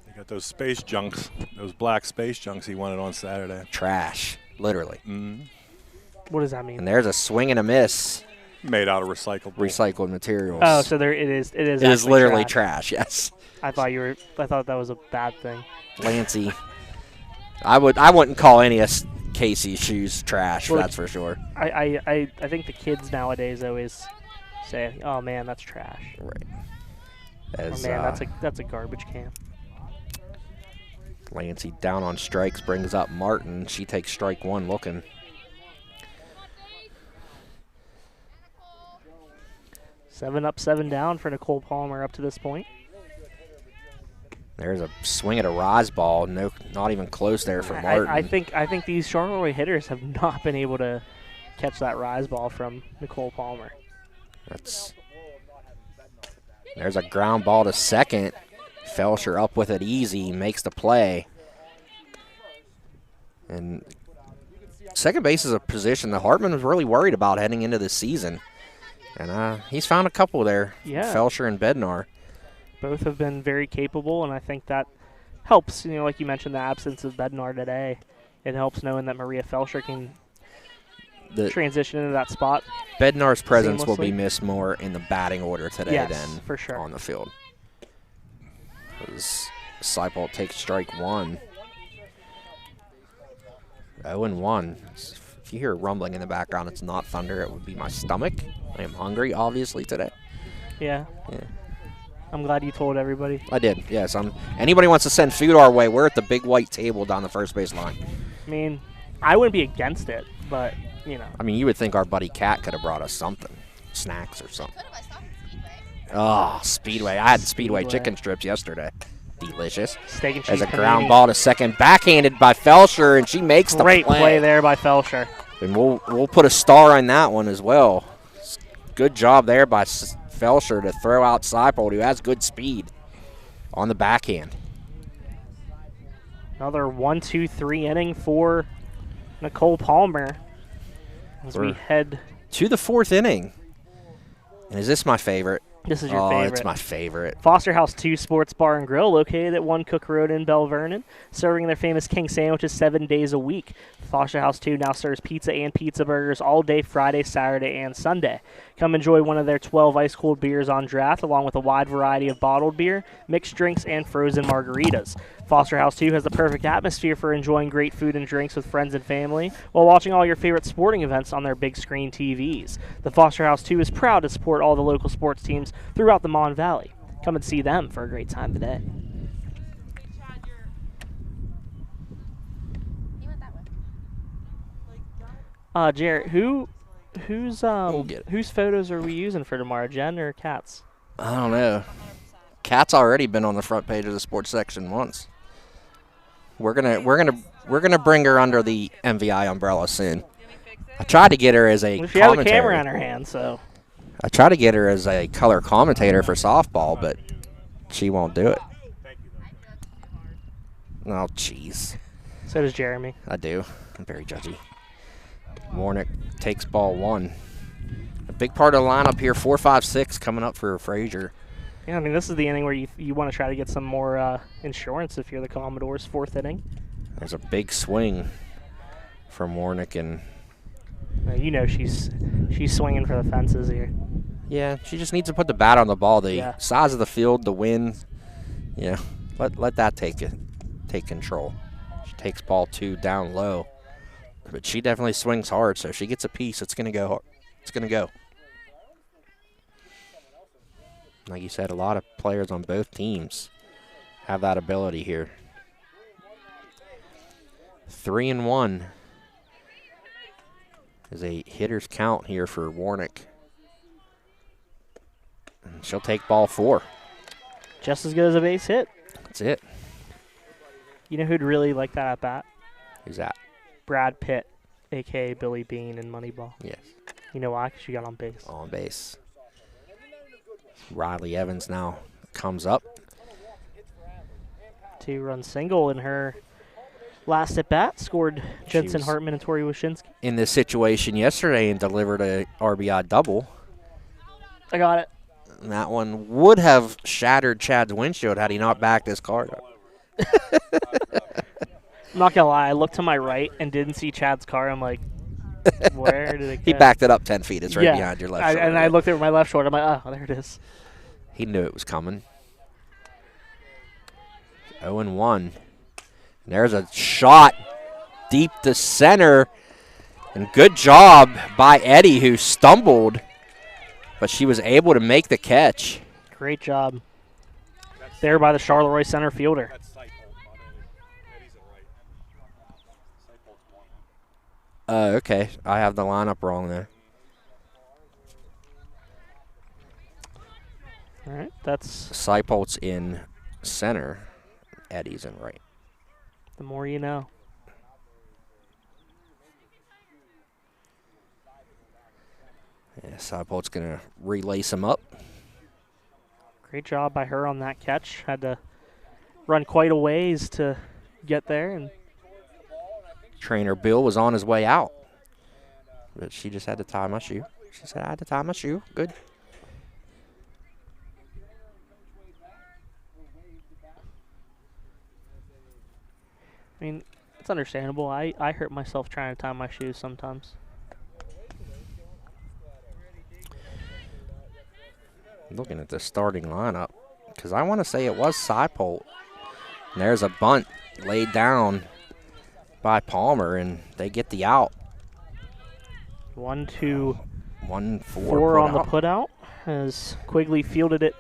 They got those space junks, those black space junks he wanted on Saturday. Trash, literally. Mm-hmm. What does that mean? And there's a swing and a miss. Made out of recycled materials. Oh, so it is. It is literally trash. Yes. I thought that was a bad thing. Lancey, I wouldn't call any of Casey's shoes trash. Well, that's for sure. I think the kids nowadays always say, "Oh man, that's trash." Right. That's a garbage can. Lancey down on strikes brings up Martin. She takes strike one looking. Seven up, 7 down for Nicole Palmer up to this point. There's a swing at a rise ball. No, not even close there for Martin. I think these Charleroi hitters have not been able to catch that rise ball from Nicole Palmer. There's a ground ball to second. Felsher up with it easy, makes the play. And second base is a position that Hartman was really worried about heading into this season. And he's found a couple there, Felsher and Bednar. Both have been very capable, and I think that helps. Like you mentioned, the absence of Bednar today. It helps knowing that Maria Felsher can transition into that spot. Bednar's presence will be missed more in the batting order today than for sure on the field. Seipold takes strike one. 0-1. If you hear rumbling in the background, it's not thunder. It would be my stomach. I am hungry, obviously, today. Yeah. I'm glad you told everybody. I did, yes. Anybody wants to send food our way, we're at the big white table down the first base line. I mean, I wouldn't be against it, but, I mean, you would think our buddy Kat could have brought us something. Snacks or something. Oh, Speedway. I had Speedway chicken strips yesterday. Delicious. Steak and cheese. There's a ground ball to second, backhanded by Felsher, and she makes the play. Great play there by Felsher. And we'll put a star on that one as well. Good job there by Felsher to throw out Seipold, who has good speed on the backhand. Another 1-2-3 inning for Nicole Palmer as we head to the fourth inning. And is this my favorite? This is your favorite. It's my favorite. Foster House 2 Sports Bar and Grill, located at 1 Cook Road in Bell Vernon, serving their famous king sandwiches 7 days a week. Foster House 2 now serves pizza and pizza burgers all day Friday, Saturday, and Sunday. Come enjoy one of their 12 ice-cold beers on draft, along with a wide variety of bottled beer, mixed drinks, and frozen margaritas. Foster House 2 has the perfect atmosphere for enjoying great food and drinks with friends and family while watching all your favorite sporting events on their big screen TVs. The Foster House 2 is proud to support all the local sports teams throughout the Mon Valley. Come and see them for a great time today. Jarrett, whose photos are we using for tomorrow, Jen or Kat's? I don't know. Kat's already been on the front page of the sports section once. We're gonna bring her under the MVI umbrella soon. I tried to get her as a she has a commentator. camera in her hand, so. I tried to get her as a color commentator for softball, but she won't do it. Oh, jeez. So does Jeremy. I do. I'm very judgy. Warnick takes ball 1. A big part of the lineup here, 4, 5, 6 coming up for Frazier. Yeah, I mean, this is the inning where you want to try to get some more insurance if you're the Commodores, 4th inning. There's a big swing from Warnick, and you know she's swinging for the fences here. yeah, she just needs to put the bat on the ball. The size of the field, the wind, yeah, let that take control. She takes ball 2 down low, but she definitely swings hard. So if she gets a piece, it's gonna go hard. It's gonna go. Like you said, a lot of players on both teams have that ability here. 3-1 is a hitter's count here for Warnick. And she'll take ball 4. Just as good as a base hit. That's it. You know who'd really like that at bat? Who's that? Brad Pitt, a.k.a. Billy Bean in Moneyball. Yes. You know why? Because she got on base. On base. Riley Evans now comes up. 2-run single in her last at bat. Scored Jensen Hartman and Tori Wyszynski. In this situation yesterday and delivered a RBI double. I got it. And that one would have shattered Chad's windshield had he not backed his car up. I'm not going to lie. I looked to my right and didn't see Chad's car. I'm like, where did it go? He backed it up 10 feet. It's right behind your left shoulder. And I looked over my left shoulder. I'm like, oh, there it is. He knew it was coming. 0-1. And there's a shot deep to center. And good job by Eddie, who stumbled, but she was able to make the catch. Great job there by the Charleroi center fielder. Okay. I have the lineup wrong there. All right, that's Seipolt's in center. Eddie's in right. the more you know. Yeah, Seipolt's going to relace him up. Great job by her on that catch. Had to run quite a ways to get there. And Trainer Bill was on his way out, but she just had to tie my shoe. She said, I had to tie my shoe. Good. I mean, it's understandable. I hurt myself trying to tie my shoes sometimes. Looking at the starting lineup, because I want to say it was Seipolt. And there's a bunt laid down by Palmer, and they get the out. 1-2. 1-4 on the putout as Quigley fielded it.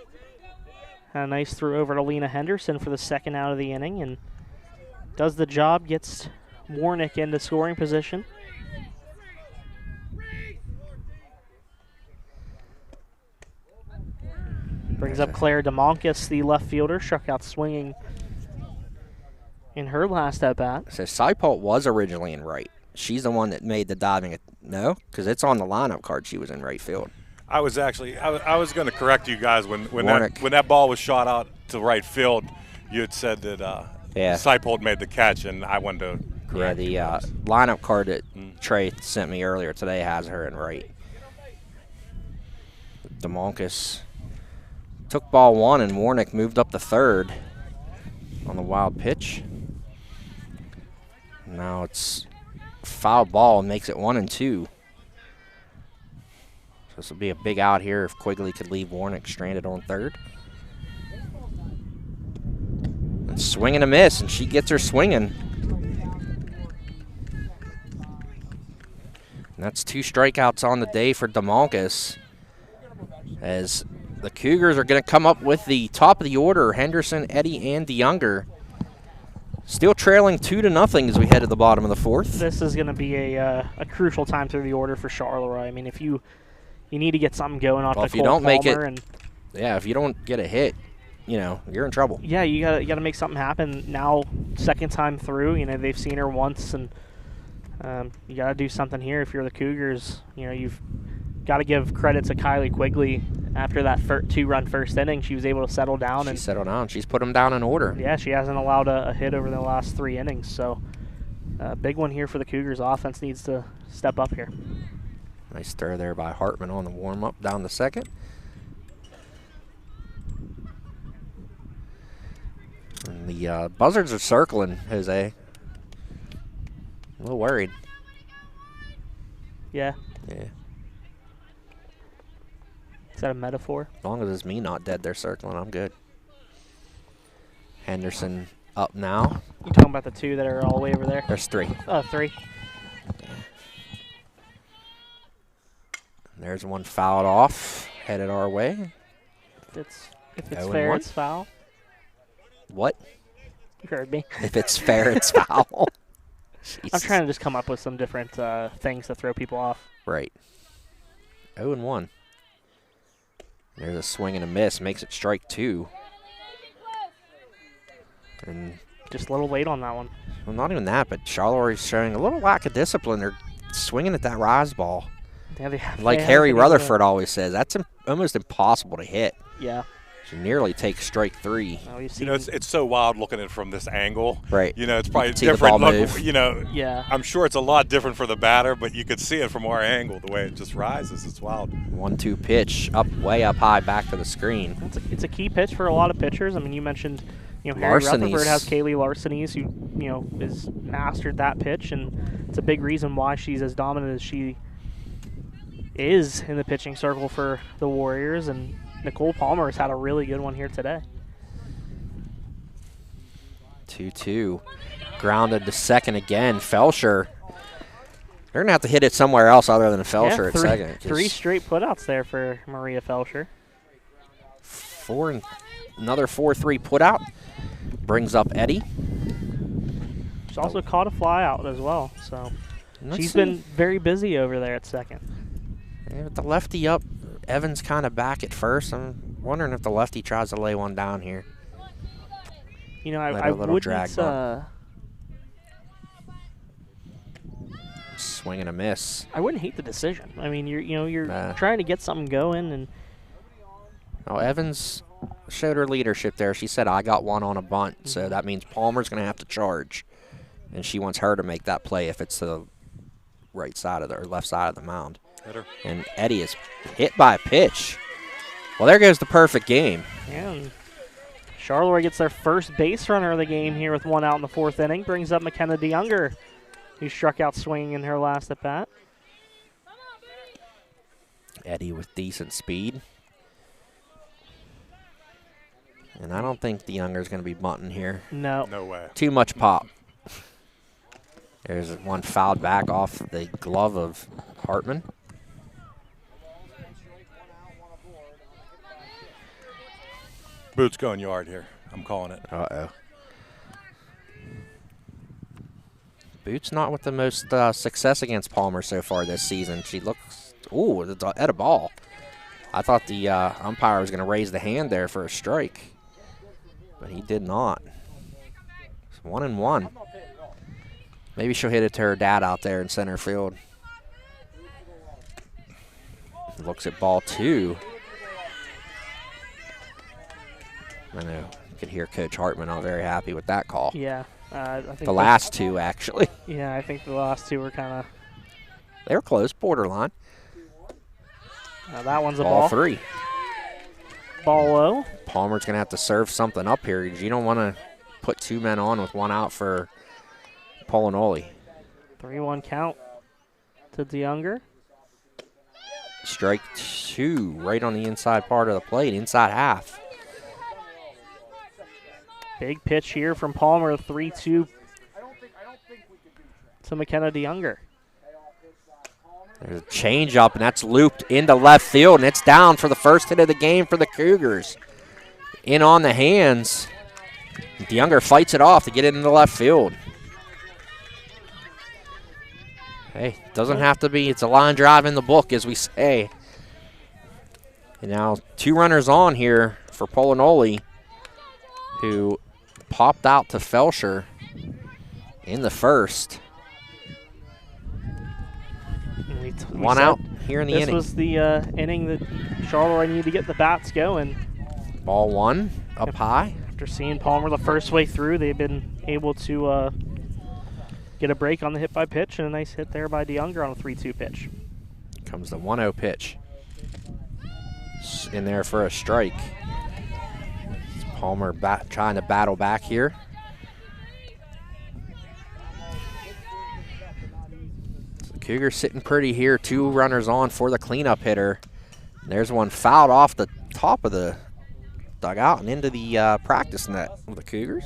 Had a nice throw over to Lena Henderson for the second out of the inning, and does the job, gets Warnick into scoring position. Brings up Claire DeMoncus, the left fielder, struck out swinging in her last at-bat. So Seipolt was originally in right. She's the one that made the diving. No, because it's on the lineup card she was in right field. I was actually I was going to correct you guys when that ball was shot out to right field. You had said that Seipolt made the catch, and I wanted to correct you guys. Lineup card that Trey sent me earlier today has her in right. DeMonkus took ball 1, and Warnick moved up the third on the wild pitch. Now it's foul ball and makes it 1-2. So this will be a big out here if Quigley could leave Warnick stranded on third. And swing and a miss, and she gets her swinging. And that's 2 strikeouts on the day for DeMonkus, as the Cougars are going to come up with the top of the order, Henderson, Eddy, and DeYounger. Still trailing 2-0 as we head to the bottom of the fourth. This is going to be a crucial time through the order for Charleroi. I mean, if you need to get something going off the if you don't make it, if you don't get a hit, you're in trouble. Yeah, you got to make something happen now. Second time through, they've seen her once, and you got to do something here. If you're the Cougars, you've got to give credit to Kylie Quigley. After that 2-run first inning, she was able to settle down. She settled down. She's put them down in order. Yeah, she hasn't allowed a hit over the last 3 innings. So, big one here for the Cougars. Offense needs to step up here. Nice throw there by Hartman on the warm-up down the second. And the Buzzards are circling, Jose. A little worried. Yeah. Yeah. Is that a metaphor? As long as it's me not dead, they're circling. I'm good. Henderson up now. You talking about the 2 that are all the way over there? There's 3. Oh, 3. Yeah. There's one fouled off, headed our way. If it's fair, it's foul. What? You heard me. If it's fair, it's foul. I'm trying to just come up with some different things to throw people off. Right. 0-1. There's a swing and a miss, makes it strike 2. And just a little late on that one. Well, not even that, but Charleroi's showing a little lack of discipline. They're swinging at that rise ball. Yeah, like Harry Rutherford always says, that's almost impossible to hit. Yeah. She nearly takes strike 3. Oh, it's so wild looking at it from this angle. Right. It's probably different. The ball move. Yeah. I'm sure it's a lot different for the batter, but you could see it from our angle, the way it just rises. It's wild. 1-2 pitch, way up high, back to the screen. It's a key pitch for a lot of pitchers. I mean, you mentioned, Harry Rutherford has Kaylee Larsenes, who, has mastered that pitch, and it's a big reason why she's as dominant as she is in the pitching circle for the Warriors, and Nicole Palmer has had a really good one here today. 2-2. Grounded to second again. Felsher. They're going to have to hit it somewhere else other than Felsher at second. 3 straight putouts there for Maria Felsher. Another 4-3 putout. Brings up Eddy. She's also caught a fly out as well. So she's been very busy over there at second. Yeah, with the lefty up, Evans kind of back at first. I'm wondering if the lefty tries to lay one down here. I wouldn't. Swing and a miss. I wouldn't hate the decision. I mean, you're trying to get something going, and Evans showed her leadership there. She said, "I got one on a bunt," so that means Palmer's going to have to charge, and she wants her to make that play if it's the right side of or left side of the mound. And Eddy is hit by a pitch. Well, there goes the perfect game. And Charleroi gets their first base runner of the game here with 1 out in the 4th inning. Brings up McKenna DeYounger, who struck out swinging in her last at bat. Eddy with decent speed. And I don't think DeYounger is going to be bunting here. No. No way. Too much pop. There's one fouled back off the glove of Hartman. Boots going yard here. I'm calling it. Uh-oh. Boots not with the most success against Palmer so far this season. She looks, at a ball. I thought the umpire was going to raise the hand there for a strike, but he did not. It's 1-1. Maybe she'll hit it to her dad out there in center field. Looks at ball 2. I know. You could hear Coach Hartman not very happy with that call. Yeah. I think the last 2, actually. Yeah, I think the last 2 were kind of... They were close, borderline. Now that one's a ball. Ball 3. Ball low. Palmer's going to have to serve something up here. You don't want to put 2 men on with 1 out for Polinoli. 3-1 count to DeYounger. Strike 2 right on the inside part of the plate, inside half. Big pitch here from Palmer, 3-2 to McKenna DeYounger. There's a change up, and that's looped into left field, and it's down for the first hit of the game for the Cougars. In on the hands. DeYounger fights it off to get it into left field. Hey, doesn't have to be. It's a line drive in the book, as we say. And now 2 runners on here for Polinoli, who popped out to Felsher in the first. 1 out here in the inning. This was the inning that Charleroi needed to get the bats going. Ball 1 up high. After seeing Palmer the first way through, they've been able to get a break on the hit by pitch, and a nice hit there by DeYounger on a 3-2 pitch. Comes the 1-0 pitch. In there for a strike. Palmer trying to battle back here. So the Cougars sitting pretty here. 2 runners on for the cleanup hitter. And there's one fouled off the top of the dugout and into the practice net of the Cougars.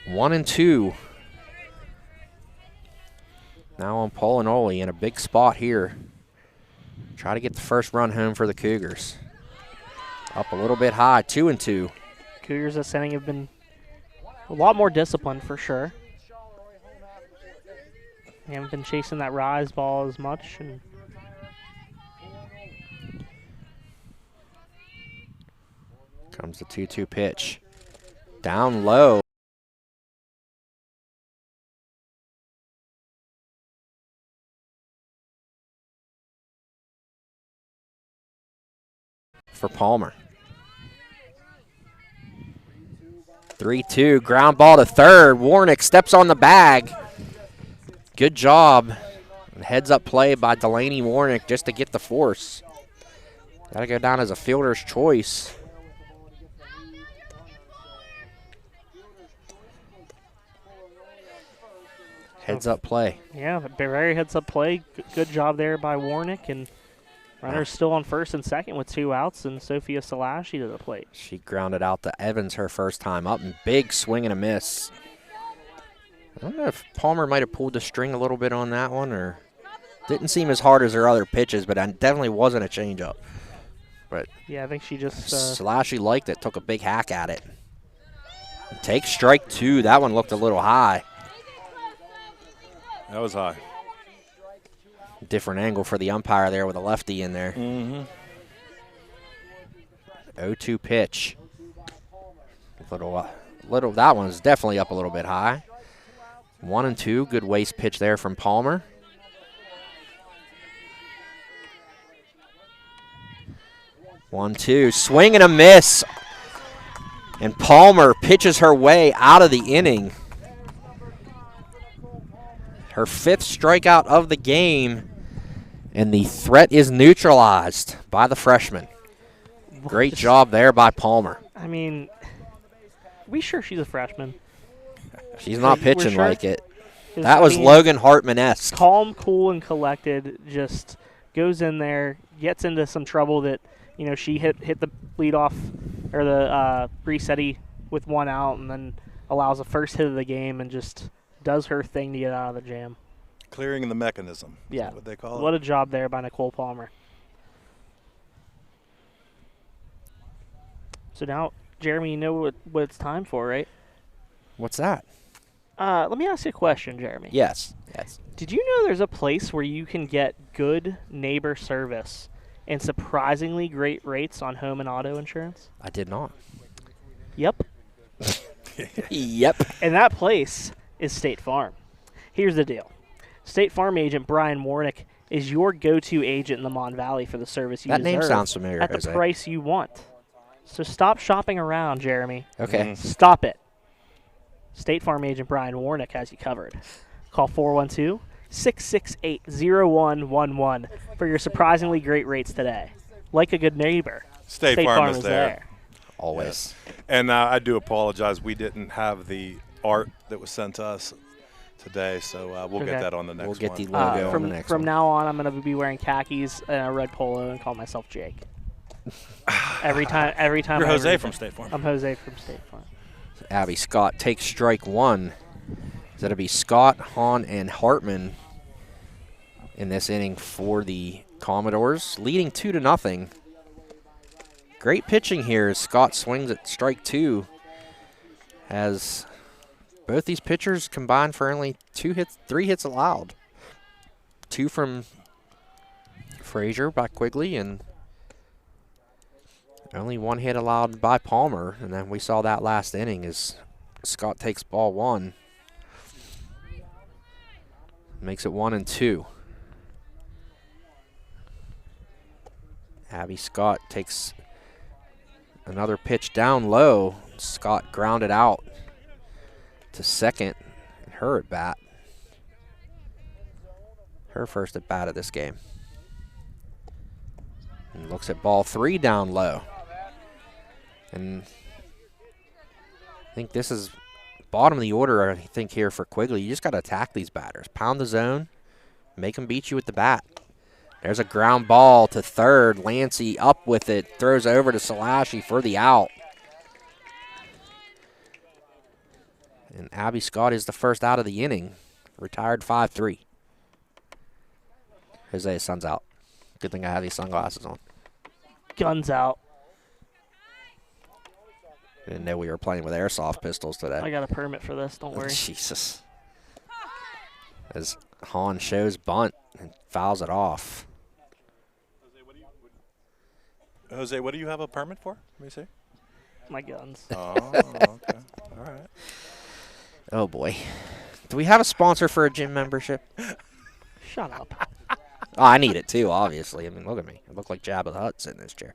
One and 2. Now on Polinoli in a big spot here. Try to get the first run home for the Cougars. Up a little bit high, 2-2. Cougars this inning have been a lot more disciplined for sure. They haven't been chasing that rise ball as much. And comes the 2-2 pitch. Down low. For Palmer. 3-2, ground ball to third. Warnick steps on the bag. Good job. Heads up play by Delaney Warnick just to get the force. Got to go down as a fielder's choice. Heads up play. Yeah, very heads up play. Good job there by Warnick, and runners still on first and second with 2 outs, and Sophia Salashi to the plate. She grounded out to Evans her first time up, and big swing and a miss. I don't know if Palmer might have pulled the string a little bit on that one, or didn't seem as hard as her other pitches, but it definitely wasn't a changeup. But yeah, I think she just Salashi liked it, took a big hack at it. Take strike 2. That one looked a little high. That was high. Different angle for the umpire there with a lefty in there. 0-2 pitch. That one's definitely up a little bit high. 1-2, good waist pitch there from Palmer. One, two, swing and a miss. And Palmer pitches her way out of the inning. Her 5th strikeout of the game, and the threat is neutralized by the freshman. Great job there by Palmer. I mean, we sure she's a freshman? She's not pitching sure? like it. That was Logan Hartman-esque. Calm, cool, and collected. Just goes in there, gets into some trouble that, you know, she hit the leadoff or the Resetti with 1 out, and then allows the first hit of the game and just does her thing to get out of the jam. Clearing the mechanism. Yeah. Is what they call it. What a job there by Nicole Palmer. So now, Jeremy, you know what it's time for, right? What's that? Let me ask you a question, Jeremy. Yes. Did you know there's a place where you can get good neighbor service and surprisingly great rates on home and auto insurance? I did not. Yep. Yep. And that place is State Farm. Here's the deal. State Farm agent Brian Warnick is your go-to agent in the Mon Valley for the service you deserve. That name sounds familiar, at the Jose. price you want. So stop shopping around, Jeremy. Okay. Stop it. State Farm agent Brian Warnick has you covered. Call 668-0111 for your surprisingly great rates today. Like a good neighbor, State Farm is there. Always. Yes. And I do apologize. We didn't have the art that was sent to us today, so we'll get that on the next one. We'll get the logo on the next one. From now on, I'm going to be wearing khakis and a red polo and call myself Jake. Every time. You're Jose from State Farm. I'm Jose from State Farm. Abby Scott takes strike one. That'll be Scott, Hahn, and Hartman in this inning for the Commodores, leading 2-0. Great pitching here as Scott swings at strike two, as both these pitchers combined for only 3 hits allowed. 2 from Frazier by Quigley, and only 1 hit allowed by Palmer. And then we saw that last inning as Scott takes ball 1. Makes it 1-2. Abby Scott takes another pitch down low. Scott grounded out to second in her at bat. Her first at bat of this game. And looks at ball 3 down low. And I think this is bottom of the order, I think, here for Quigley. You just got to attack these batters. Pound the zone. Make them beat you with the bat. There's a ground ball to third. Lancey up with it. Throws over to Salashi for the out. And Abby Scott is the first out of the inning. Retired 5-3. Jose, sun's out. Good thing I have these sunglasses on. Guns out. Didn't know we were playing with airsoft pistols today. I got a permit for this, don't worry. Jesus. As Hahn shows bunt and fouls it off. Jose, what do you have a permit for? Let me see. My guns. Oh, okay. All right. Oh, boy. Do we have a sponsor for a gym membership? Shut up. Oh, I need it, too, obviously. I mean, look at me. I look like Jabba the Hutt sitting in this chair.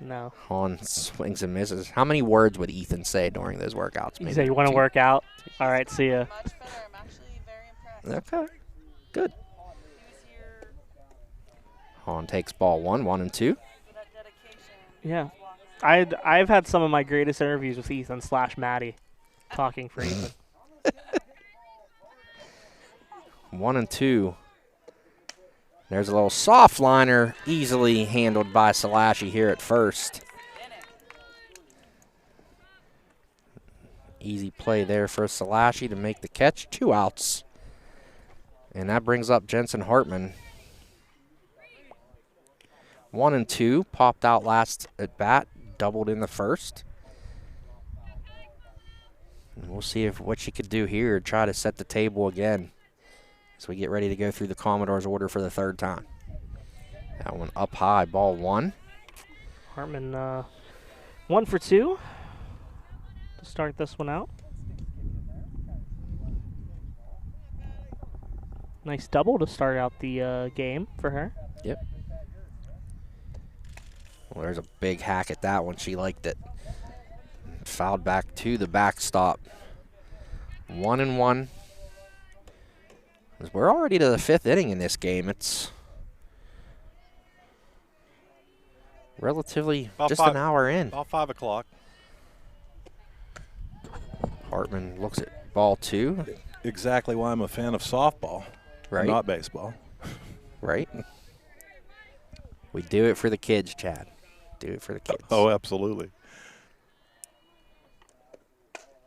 No. Hahn swings and misses. How many words would Ethan say during those workouts? You say you want to work out? All right, see ya. Much better. I'm actually very impressed. Okay, good. Hahn takes ball 1, 1-2. Yeah. I've had some of my greatest interviews with Ethan / Maddie talking for Ethan. 1-2. There's a little soft liner, easily handled by Salashi here at first. Easy play there for Salashi to make the catch. 2 outs. And that brings up Jensen Hartman. 1-2. Popped out last at bat. Doubled in the first. And we'll see what she could do here. Try to set the table again as we get ready to go through the Commodores' order for the 3rd time. That one up high, ball 1. Hartman 1 for 2 to start this one out. Nice double to start out the game for her. Yep. Well, there's a big hack at that one. She liked it. Fouled back to the backstop. 1-1. We're already to the 5th inning in this game. It's relatively just an hour in. About 5 o'clock. Hartman looks at ball 2. Exactly why I'm a fan of softball, right? Not baseball. Right. We do it for the kids, Chad. Do it for the kids. Oh, absolutely.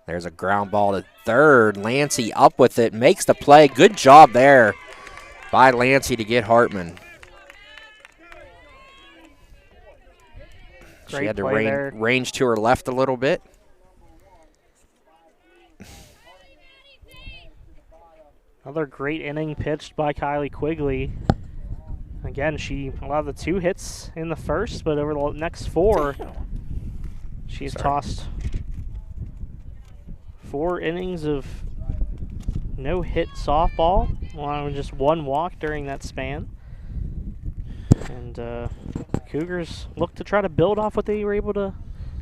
There's a ground ball to third. Lancey up with it, makes the play. Good job there by Lancey to get Hartman. She had to range to her left a little bit. Another great inning pitched by Kylie Quigley. Again, she allowed the 2 hits in the first, but over the next 4, she's tossed 4 innings of no-hit softball, along with just 1 walk during that span. And Cougars look to try to build off what they were able to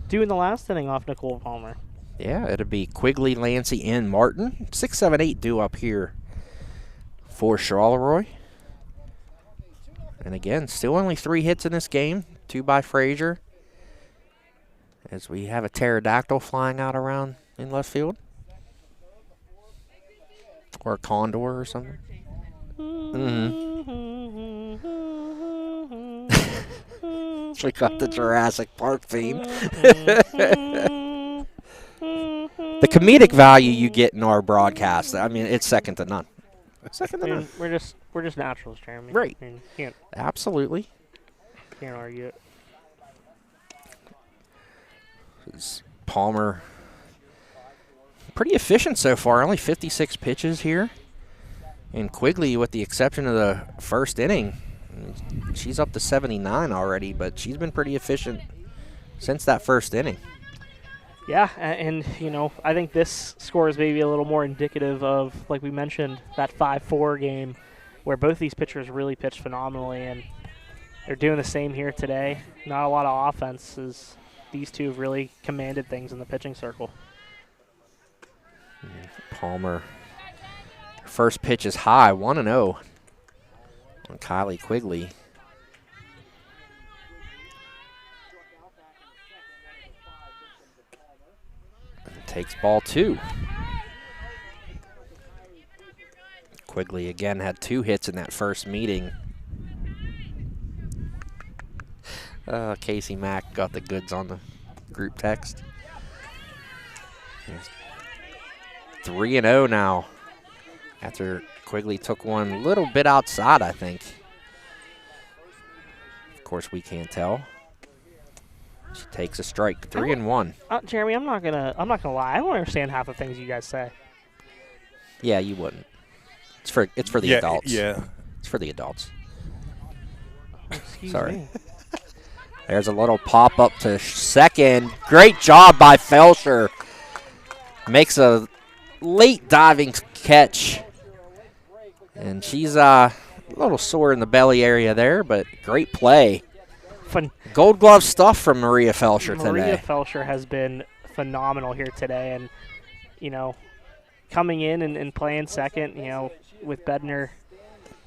do in the last inning off Nicole Palmer. Yeah, it'll be Quigley, Lancey, and Martin. 6, 7, 8 due up here for Charleroi. And again, still only 3 hits in this game. 2 by Frazier. As we have a pterodactyl flying out around in left field. Or a condor or something. We got the Jurassic Park theme. The comedic value you get in our broadcast, I mean, it's second to none. Second to none. We're just naturals, Jeremy. Right. I mean, can't argue it. Palmer, pretty efficient so far. Only 56 pitches here. And Quigley, with the exception of the first inning, she's up to 79 already, but she's been pretty efficient since that first inning. Yeah, and you know, I think this score is maybe a little more indicative of, like we mentioned, that 5-4 game where both these pitchers really pitched phenomenally, and they're doing the same here today. Not a lot of offense, as these two have really commanded things in the pitching circle. Palmer, first pitch is high, 1-0 on Kylie Quigley. Takes ball 2. Quigley again had 2 hits in that first meeting. Casey Mack got the goods on the group text. 3-0 now after Quigley took one a little bit outside, I think. Of course, we can't tell. She takes a strike. 3-1. Jeremy, I'm not gonna lie. I don't understand half the things you guys say. Yeah, you wouldn't. It's for the adults. Yeah. It's for the adults. Excuse Sorry. me. There's a little pop up to second. Great job by Felcher. Makes a late diving catch. And she's a little sore in the belly area there, but great play. Gold glove stuff from Maria Felcher today. Maria Felcher has been phenomenal here today, and you know, coming in and playing second, you know, with Bednar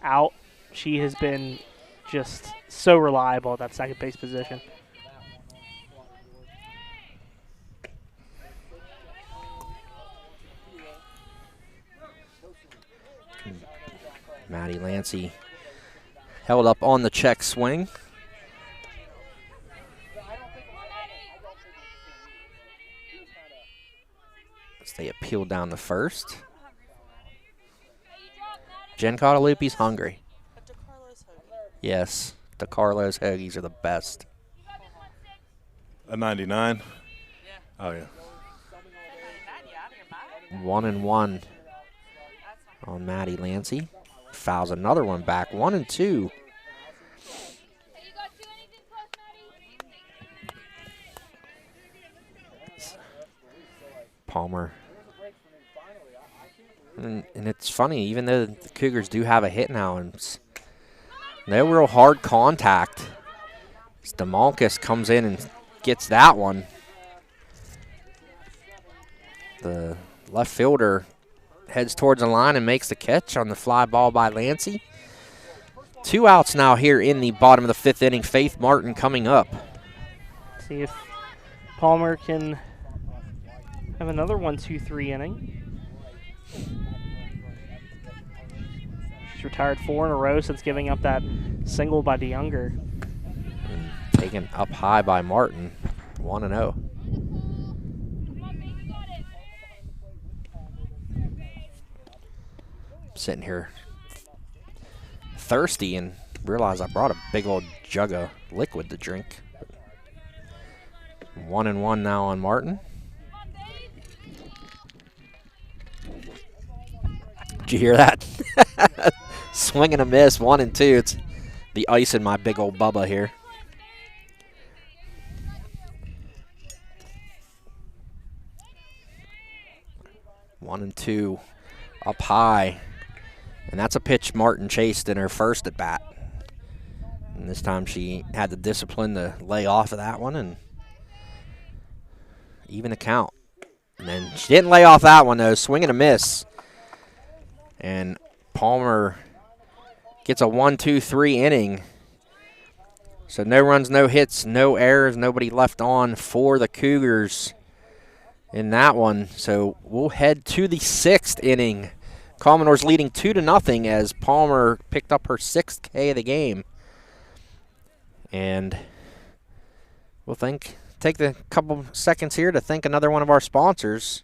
out, she has been just so reliable at that second base position. Maddie Lancey held up on the check swing. As they appeal down the first. Jen Caudalupi's hungry. Yes, the Carlos Hoagies are the best. A 99? Oh, yeah. 1-1 on Maddie Lancey. Fouls another one back. 1-2. Palmer. And it's funny, even though the Cougars do have a hit now, and it's no real hard contact. Demalkus comes in and gets that one. The left fielder heads towards the line and makes the catch on the fly ball by Lancey. 2 outs now here in the bottom of the 5th inning. Faith Martin coming up. See if Palmer can have another 1-2-3 inning. She's retired 4 in a row since giving up that single by DeYounger. Taken up high by Martin. 1-0. Sitting here thirsty and realize I brought a big old jug of liquid to drink. 1-1 now on Martin. Did you hear that? Swing and a miss, 1-2. It's the ice in my big old Bubba here. One and two up high. And that's a pitch Martin chased in her first at bat. And this time she had the discipline to lay off of that one and even the count. And then she didn't lay off that one, though. Swing and a miss. And Palmer gets a 1-2-3 inning. So no runs, no hits, no errors, nobody left on for the Cougars in that one. So we'll head to the 6th inning. Commodores leading 2-0 as Palmer picked up her 6th K of the game. And we'll take the couple seconds here to thank another one of our sponsors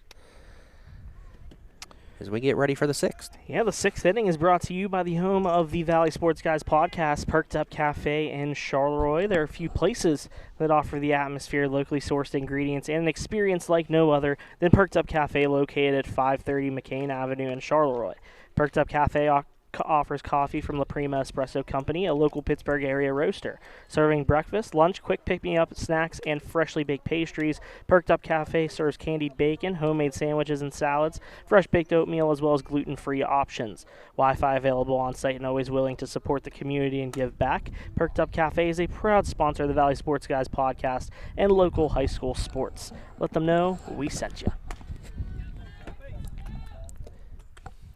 as we get ready for the 6th. Yeah, the 6th inning is brought to you by the home of the Valley Sports Guys podcast, Perked Up Cafe in Charleroi. There are a few places that offer the atmosphere, locally sourced ingredients, and an experience like no other than Perked Up Cafe, located at 530 McCain Avenue in Charleroi. Perked Up Cafe offers coffee from La Prima Espresso Company, a local Pittsburgh area roaster. Serving breakfast, lunch, quick pick-me-up snacks, and freshly baked pastries, Perked Up Cafe serves candied bacon, homemade sandwiches and salads, fresh baked oatmeal, as well as gluten-free options. Wi-Fi available on site and always willing to support the community and give back. Perked Up Cafe is a proud sponsor of the Valley Sports Guys podcast and local high school sports. Let them know we sent you.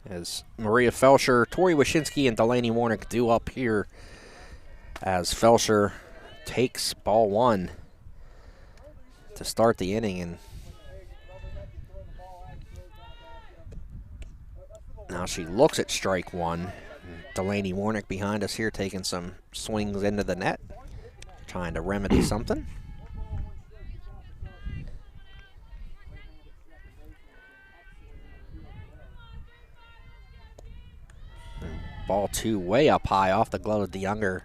As Maria Felsher, Tori Wyszynski, and Delaney Warnick do up here as Felsher takes ball 1 to start the inning. And now she looks at strike 1. Delaney Warnick behind us here taking some swings into the net, trying to remedy something. Ball 2 way up high off the glove of DeYounger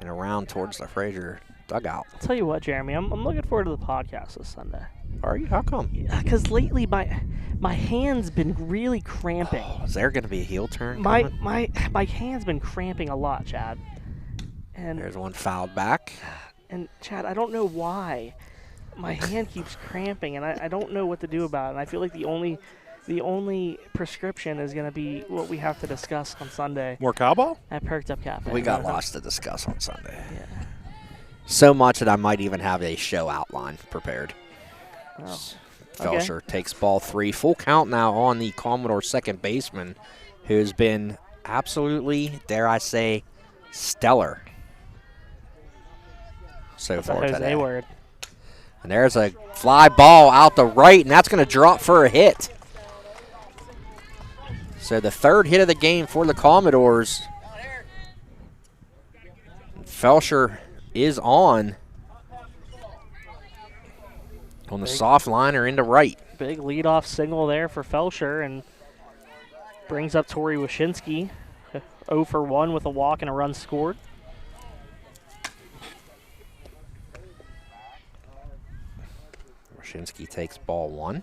and around towards the Frazier dugout. I'll tell you what, Jeremy, I'm looking forward to the podcast this Sunday. Are you? How come? Because lately my hand's been really cramping. Oh, is there going to be a heel turn? My hand's been cramping a lot, Chad. And there's one fouled back. And Chad, I don't know why my hand keeps cramping, and I don't know what to do about it. And I feel like the only prescription is going to be what we have to discuss on Sunday. More cowbell? At Perked Up Cafe. We got lots to discuss on Sunday. Yeah. So much that I might even have a show outline prepared. Oh. Felsher takes ball 3. Full count now on the Commodore second baseman, who has been absolutely, dare I say, stellar so That's far a Jose today. Word. And there's a fly ball out the right, and that's going to drop for a hit. So the 3rd hit of the game for the Commodores. Felsher is on the soft liner into right. Big leadoff single there for Felsher, and brings up Tori Wyszynski, 0 for 1 with a walk and a run scored. Wyszynski takes ball 1.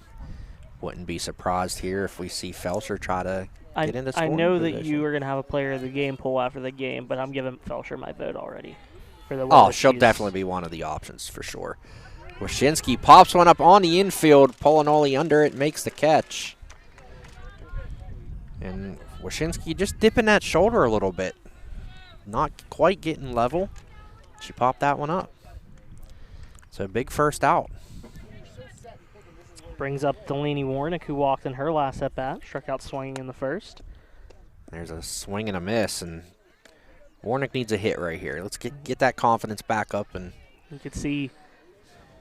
Wouldn't be surprised here if we see Felsher try to get into scoring I know position. that you are going to have a player of the game poll after the game, but I'm giving Felsher my vote already. For the Oh, she'll definitely be one of the options for sure. Wyszynski pops one up on the infield. Polinoli under it, makes the catch. And Wyszynski just dipping that shoulder a little bit. Not quite getting level. She popped that one up. So big first out. Brings up Delaney Warnick, who walked in her last at-bat. Struck out swinging in the first. There's a swing and a miss, and Warnick needs a hit right here. Let's get that confidence back up. And you could see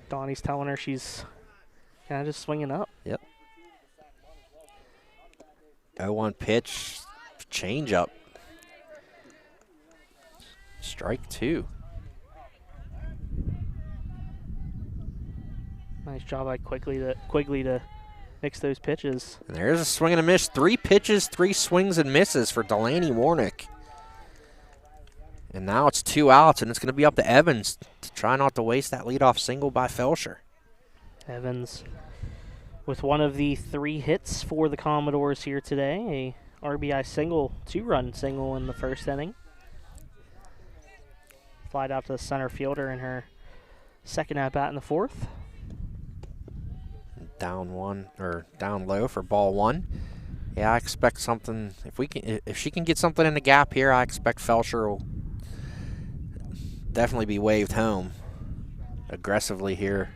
Donnie's telling her she's kind of just swinging up. Yep. 0-1 pitch, change up. Strike 2. Nice job by Quigley to mix those pitches. And there's a swing and a miss. 3 pitches, 3 swings and misses for Delaney Warnick. And now it's 2 outs, and it's going to be up to Evans to try not to waste that leadoff single by Felsher. Evans with one of the 3 hits for the Commodores here today. A RBI single, 2-run single in the first inning. Flied out to the center fielder in her second at-bat in the 4th. Down low for ball 1. Yeah, I expect something. If she can get something in the gap here, I expect Felsher will definitely be waved home aggressively here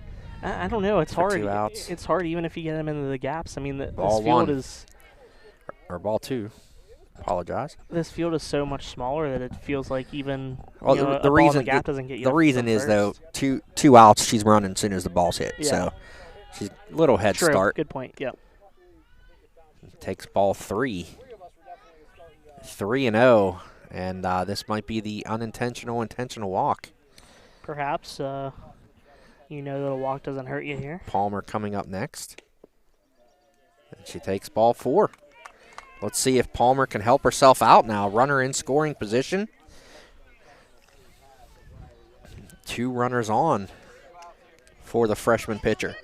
I don't know. It's for hard. 2 outs. It's hard even if you get him into the gaps. I mean, this Ball field 1. is Or ball 2. Apologize. this field is so much smaller that it feels like even Well, a the ball reason in the gap doesn't get you. the up reason till is though first. two outs. She's running as soon as the ball's hit. Yeah. So she's a little head True. start. Good point. Yep. Takes ball 3. 3-0, and this might be the intentional walk. Perhaps you know that a walk doesn't hurt you here. Palmer coming up next. And she takes ball 4. Let's see if Palmer can help herself out now. Runner in scoring position. 2 runners on for the freshman pitcher.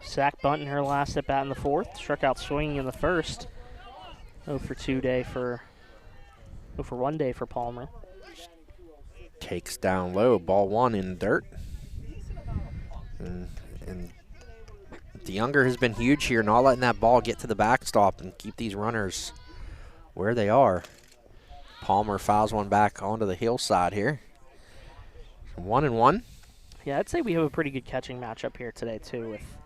Sack bunt in her last at bat in the 4th. Struck out swinging in the 1st. 0 for 2 day for 0 for 1 day for Palmer. Takes down low. Ball 1 in dirt. And DeYounger has been huge here, not letting that ball get to the backstop and keep these runners where they are. Palmer fouls one back onto the hillside here. 1-1. Yeah, I'd say we have a pretty good catching matchup here today too with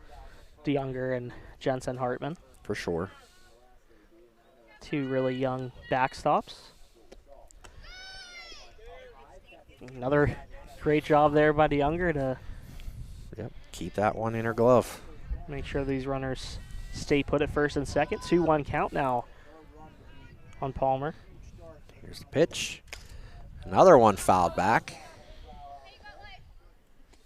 DeYounger and Jensen Hartman. For sure. 2 really young backstops. Another great job there by DeYounger to Keep that one in her glove. make sure these runners stay put at first and second. 2-1 count now on Palmer. Here's the pitch. Another one fouled back.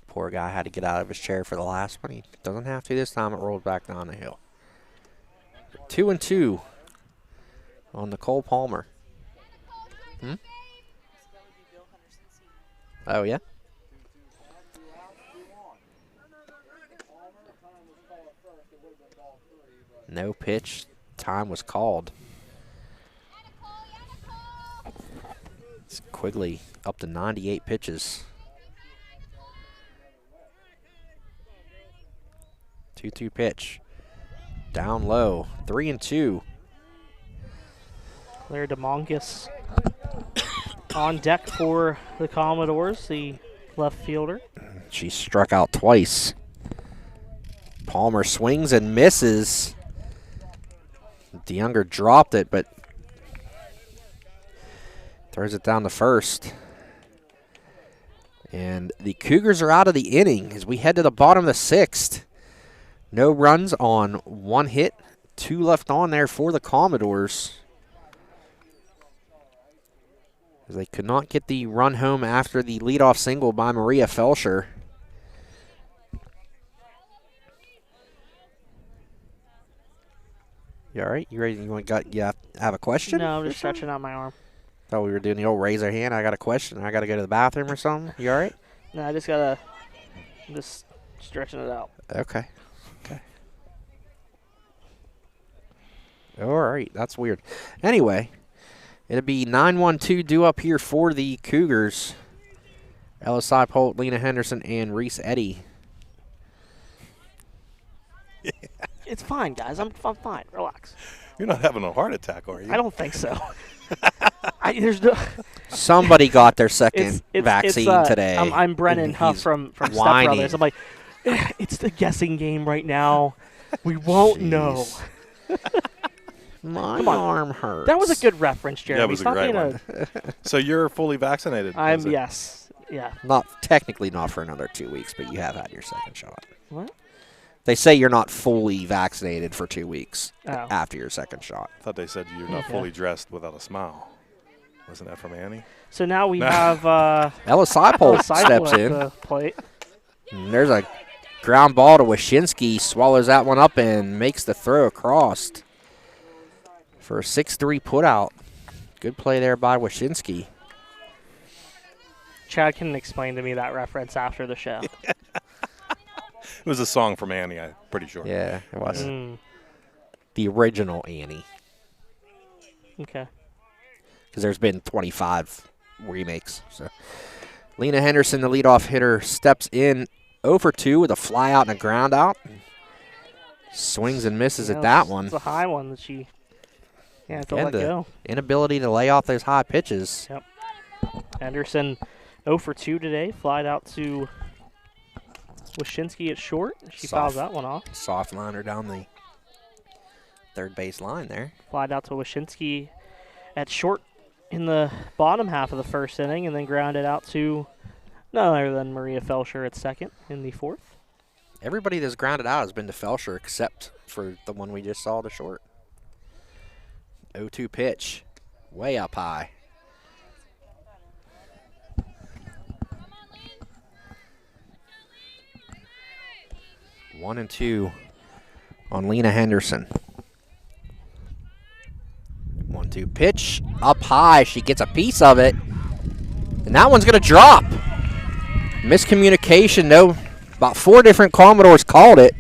Poor guy had to get out of his chair for the last one. He doesn't have to this time. It rolled back down the hill. 2-2 on Nicole Palmer. Oh, yeah? No pitch. Time was called. It's Quigley up to 98 pitches. 2-2 pitch. Down low. 3-2. Claire DeMongus on deck for the Commodores, the left fielder. She struck out twice. Palmer swings and misses. DeYounger dropped it, but throws it down to first. And the Cougars are out of the inning as we head to the bottom of the 6th. No runs on 1 hit. 2 left on there for the Commodores. As they could not get the run home after the leadoff single by Maria Felsher. You all right? You ready? You have a question? No, I'm just stretching out my arm. Thought we were doing the old raise our hand. I got a question. I got to go to the bathroom or something. You all right? No, I just gotta just stretching it out. Okay. All right. That's weird. Anyway, it'll be 9-1-2 due up here for the Cougars. LSI Polt, Lena Henderson, and Reese Eddy. It's fine, guys. I'm fine. Relax. You're not having a heart attack, are you? I don't think so. There's no. Somebody got their second It's vaccine today. I'm Brennan Huff from Step Brothers. I'm like, it's the guessing game right now. We won't know. My arm hurts. That was a good reference, Jeremy. That was a great one. So you're fully vaccinated? Yes. Yeah. Technically not for another 2 weeks, but you have had your second shot. What? They say you're not fully vaccinated for 2 weeks Oh. after your second shot. I thought they said you're not fully dressed without a smile. Wasn't that from Annie? So now we have Ellis Seipold steps at in. the plate. And there's a ground ball to Wyszynski. Swallows that one up and makes the throw across for a 6-3 putout. Good play there by Wyszynski. Chad can explain to me that reference after the show. It was a song from Annie, I'm pretty sure. Yeah, it was. The original Annie. Okay. Because there's been 25 remakes. So, Lena Henderson, the leadoff hitter, steps in 0 for 2 with a fly out and a ground out. Swings and misses at that one. It's a high one that she had to let go. Inability to lay off those high pitches. Yep. Henderson 0 for 2 today. Flied out to Wyszynski at short. She fouls that one off. Soft liner down the third base line there. Flied out to Wyszynski at short in the bottom half of the first inning, and then grounded out to none other than Maria Felsher at second in the fourth. Everybody that's grounded out has been to Felsher except for the one we just saw to short. 0-2 pitch, way up high. One and two on Lena Henderson. 1-2 pitch, up high. She gets a piece of it, and that one's going to drop. Miscommunication, though. About 4 different Commodores called it,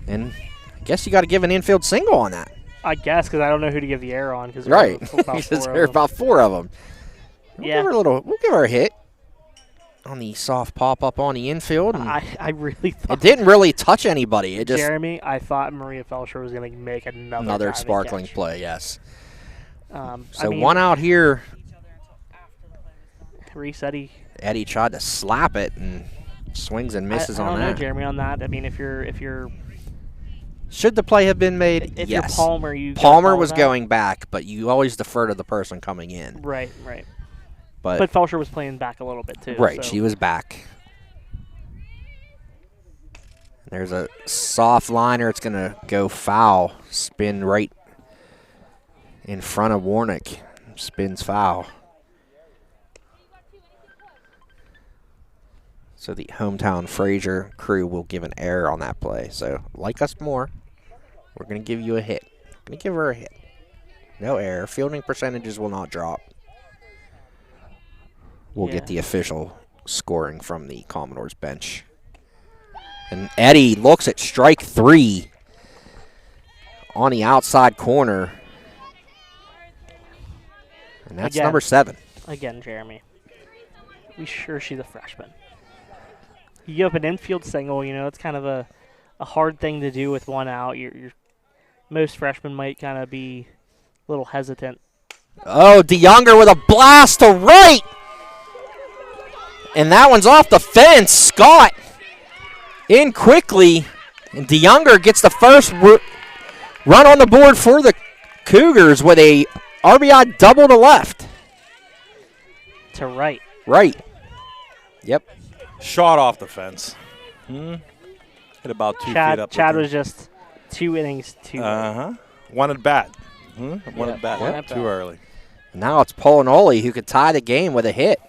and I guess you got to give an infield single on that. I guess, because I don't know who to give the error on. Right, because there are about 4 of them. We'll give her a hit on the soft pop-up on the infield. I really thought it didn't really touch anybody. It just Jeremy, I thought Maria Felsher was going to make another sparkling play, yes. So one out here. Reese Eddie tried to slap it and swings and misses on that. I don't know, Jeremy, on that. I mean, if you're should the play have been made? If yes. you're Palmer was going back, but you always defer to the person coming in. Right. But Felsher was playing back a little bit too. Right, so. She was back. There's a soft liner. It's going to go foul. Spin right in front of Warnick. Spins foul. So the hometown Frazier crew will give an error on that play. So, like us more, we're going to give you a hit. Going to give her a hit. No error. Fielding percentages will not drop. We'll get the official scoring from the Commodores bench. And Eddie looks at strike 3 on the outside corner. And that's number 7. Again, Jeremy. We sure she's a freshman. You give up an infield single, it's kind of a hard thing to do with one out. Most freshmen might kind of be a little hesitant. Oh, DeYounger with a blast to right. And that one's off the fence. Scott in quickly. And DeYounger gets the first run on the board for the Cougars with a RBI double to left. To right. Right. Yep. Shot off the fence. Hit about 2 feet up. Chad was just 2 innings too. One at bat. One at bat. Yep. Too early. Now it's Polinoli who could tie the game with a hit.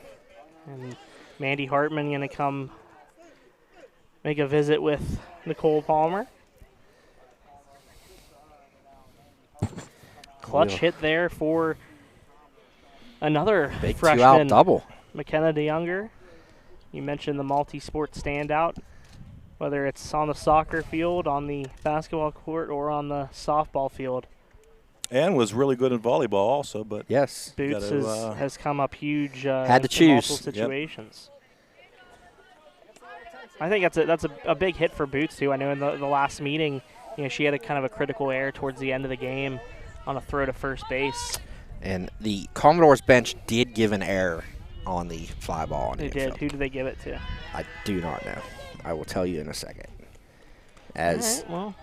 And Mandy Hartman going to come make a visit with Nicole Palmer. Clutch hit there for another big freshman. 2-out double. McKenna DeYounger. You mentioned the multi-sport standout, whether it's on the soccer field, on the basketball court, or on the softball field. And was really good in volleyball also, but yes, Boots has come up huge. Had to choose multiple situations. Yep. I think that's a big hit for Boots too. I know in the last meeting, she had a kind of a critical error towards the end of the game on a throw to first base. And the Commodores bench did give an error on the fly ball. They did. Who did they give it to? I do not know. I will tell you in a second. As right, well,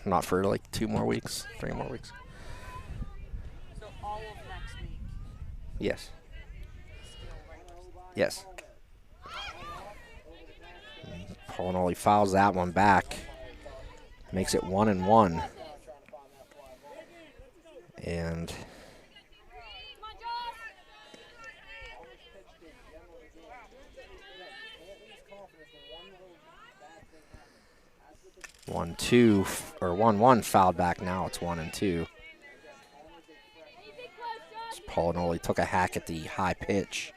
not for like 2 more weeks, 3 more weeks. So all of next week. Yes. Yes. Polinoli fouls that one back. Makes it 1-1. And 1-2 or 1-1 fouled back. Now it's 1-2. Polinoli took a hack at the high pitch.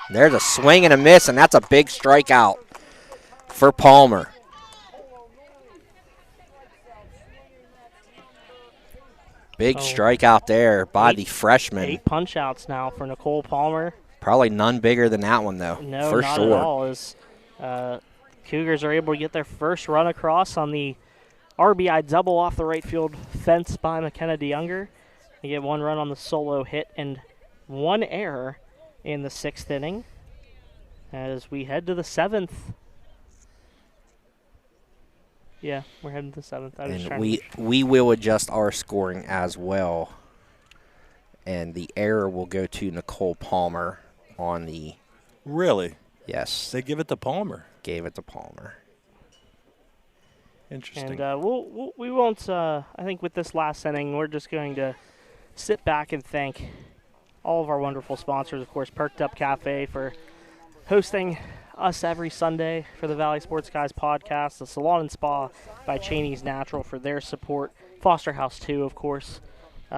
There's a swing and a miss, and that's a big strikeout for Palmer. Big strikeout there by the freshman. 8 punch-outs now for Nicole Palmer. Probably none bigger than that one, though. No, for not sure. at all. As Cougars are able to get their first run across on the RBI double off the right field fence by McKenna DeYounger. You get 1 run on the solo hit and 1 error in the 6th inning as we head to the 7th. Yeah, we're heading to the 7th. And we will adjust our scoring as well. And the error will go to Nicole Palmer on the... Really? Yes. They give it to Palmer. Gave it to Palmer. Interesting. And we won't, I think with this last inning, we're just going to sit back and thank all of our wonderful sponsors. Of course, Perked Up Cafe for hosting us every Sunday for the Valley Sports Guys podcast. The Salon and Spa by Cheney's Natural for their support. Foster House 2, of course,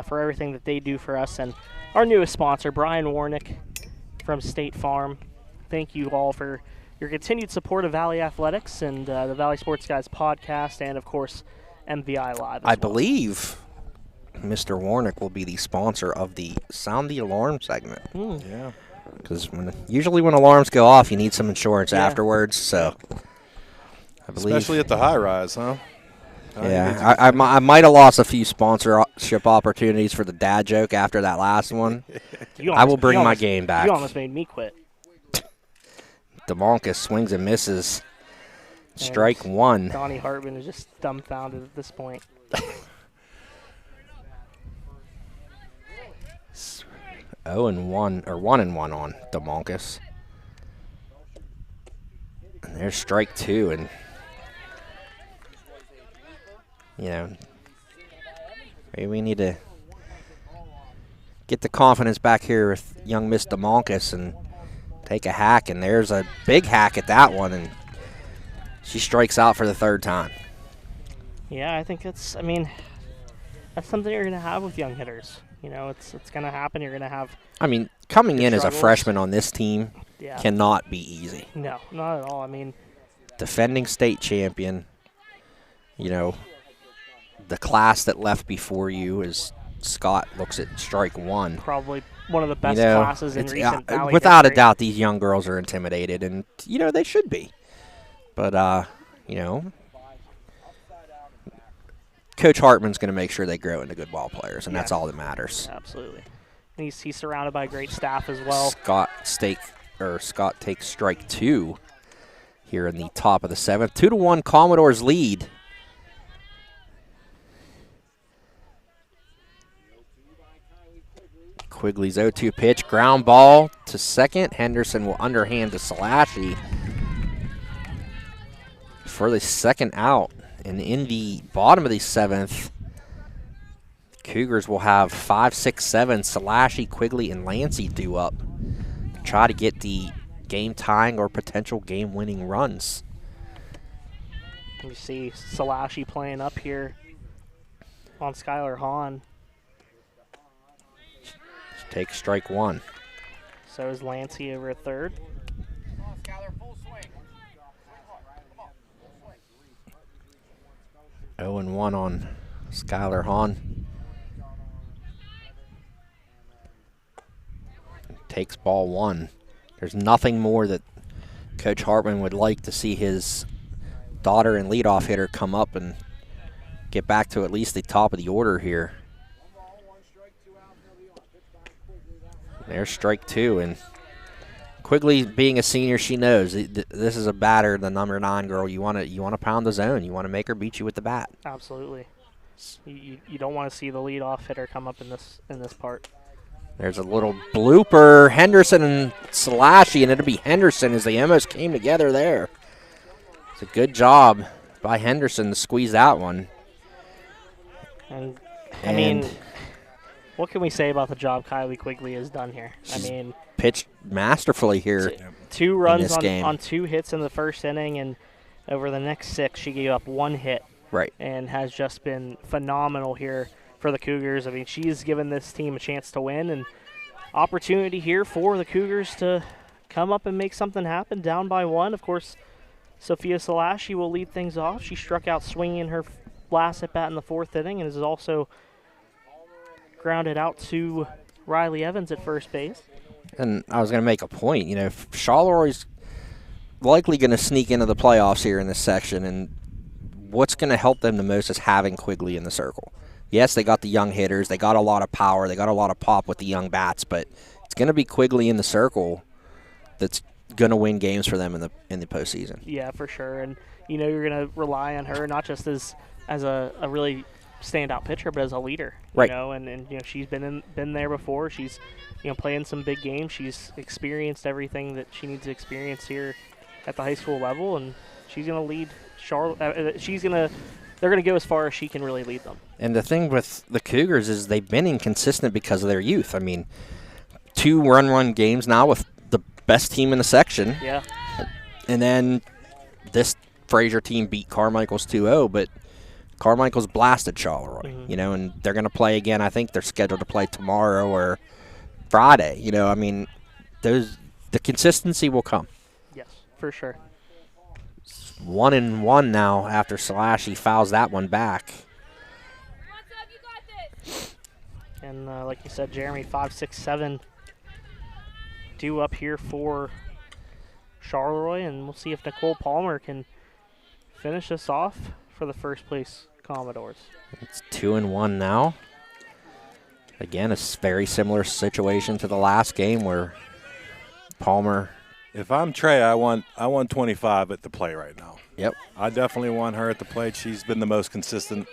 for everything that they do for us. And our newest sponsor, Brian Warnick from State Farm. Thank you all for your continued support of Valley Athletics and the Valley Sports Guys podcast, and, of course, MVI Live. I believe Mr. Warnick will be the sponsor of the Sound the Alarm segment. Yeah. Because usually when alarms go off, you need some insurance afterwards. So, I believe, especially at the high rise, huh? Yeah, I might have lost a few sponsorship opportunities for the dad joke after that last one. I will bring my game back. You almost made me quit. DeMonkus swings and misses. Strike 1. Donnie Hartman is just dumbfounded at this point. 0-1 or 1-1 on DeMonkus. And there's strike 2, and maybe we need to get the confidence back here with young Miss DeMonkus and take a hack, and there's a big hack at that one, and she strikes out for the 3rd time. Yeah, I think that's something you're going to have with young hitters. It's going to happen. You're going to have. Coming in as a freshman on this team cannot be easy. No, not at all. Defending state champion, the class that left before you is Scott looks at strike 1. Probably one of the best classes in recent Valley without history. a doubt, these young girls are intimidated, and, they should be. But, Coach Hartman's going to make sure they grow into good ball players, and that's all that matters. Absolutely. And he's surrounded by a great staff as well. Scott takes strike 2 here in the top of the 7th. 2-1 Commodores lead. Quigley's 0-2 pitch, ground ball to second. Henderson will underhand to Salashy for the 2nd out. And in the bottom of the 7th, Cougars will have 5, 6, 7. Salashy, Quigley, and Lancey due up to try to get the game-tying or potential game-winning runs. You see Salashy playing up here on Skylar Hahn. Takes strike 1. So is Lancey over at 3rd. 0-1 on Skylar Hahn. Takes ball 1. There's nothing more that Coach Hartman would like to see his daughter and leadoff hitter come up and get back to at least the top of the order here. There's strike 2, and Quigley, being a senior, she knows this is a batter, the number 9 girl. You want to pound the zone. You want to make her beat you with the bat. Absolutely. You don't want to see the leadoff hitter come up in this part. There's a little blooper. Henderson and Salashy, and it'll be Henderson as they almost came together there. It's a good job by Henderson to squeeze that one. And what can we say about the job Kylie Quigley has done here? Pitched masterfully here. 2 runs on 2 hits in the 1st inning, and over the next 6, she gave up 1 hit. Right. And has just been phenomenal here for the Cougars. She's given this team a chance to win, and opportunity here for the Cougars to come up and make something happen down by 1. Of course, Sophia Salashy will lead things off. She struck out swinging her last at bat in the 4th inning, and is also grounded out to Riley Evans at first base. And I was going to make a point. Charleroi likely going to sneak into the playoffs here in this section, and what's going to help them the most is having Quigley in the circle. Yes, they got the young hitters. They got a lot of power. They got a lot of pop with the young bats, but it's going to be Quigley in the circle that's going to win games for them in the postseason. Yeah, for sure. And, you're going to rely on her not just as a really standout pitcher, but as a leader. Right. And she's been there before. She's, playing some big games. She's experienced everything that she needs to experience here at the high school level, and she's going to lead Charlotte. They're going to go as far as she can really lead them. And the thing with the Cougars is they've been inconsistent because of their youth. I mean, 2 run games now with the best team in the section. Yeah. And then this Frazier team beat Carmichael's 2-0, but Carmichael's blasted Charleroi, and they're going to play again. I think they're scheduled to play tomorrow or Friday. I mean, the consistency will come. Yes, for sure. 1-1 now after Salashy fouls that one back. And like you said, Jeremy, 5, 6, 7 due up here for Charleroi, and we'll see if Nicole Palmer can finish this off for the first place Commodores. It's 2-1 now. Again, a very similar situation to the last game where Palmer. If I'm Trey, I want 25 at the plate right now. Yep. I definitely want her at the plate. She's been the most consistent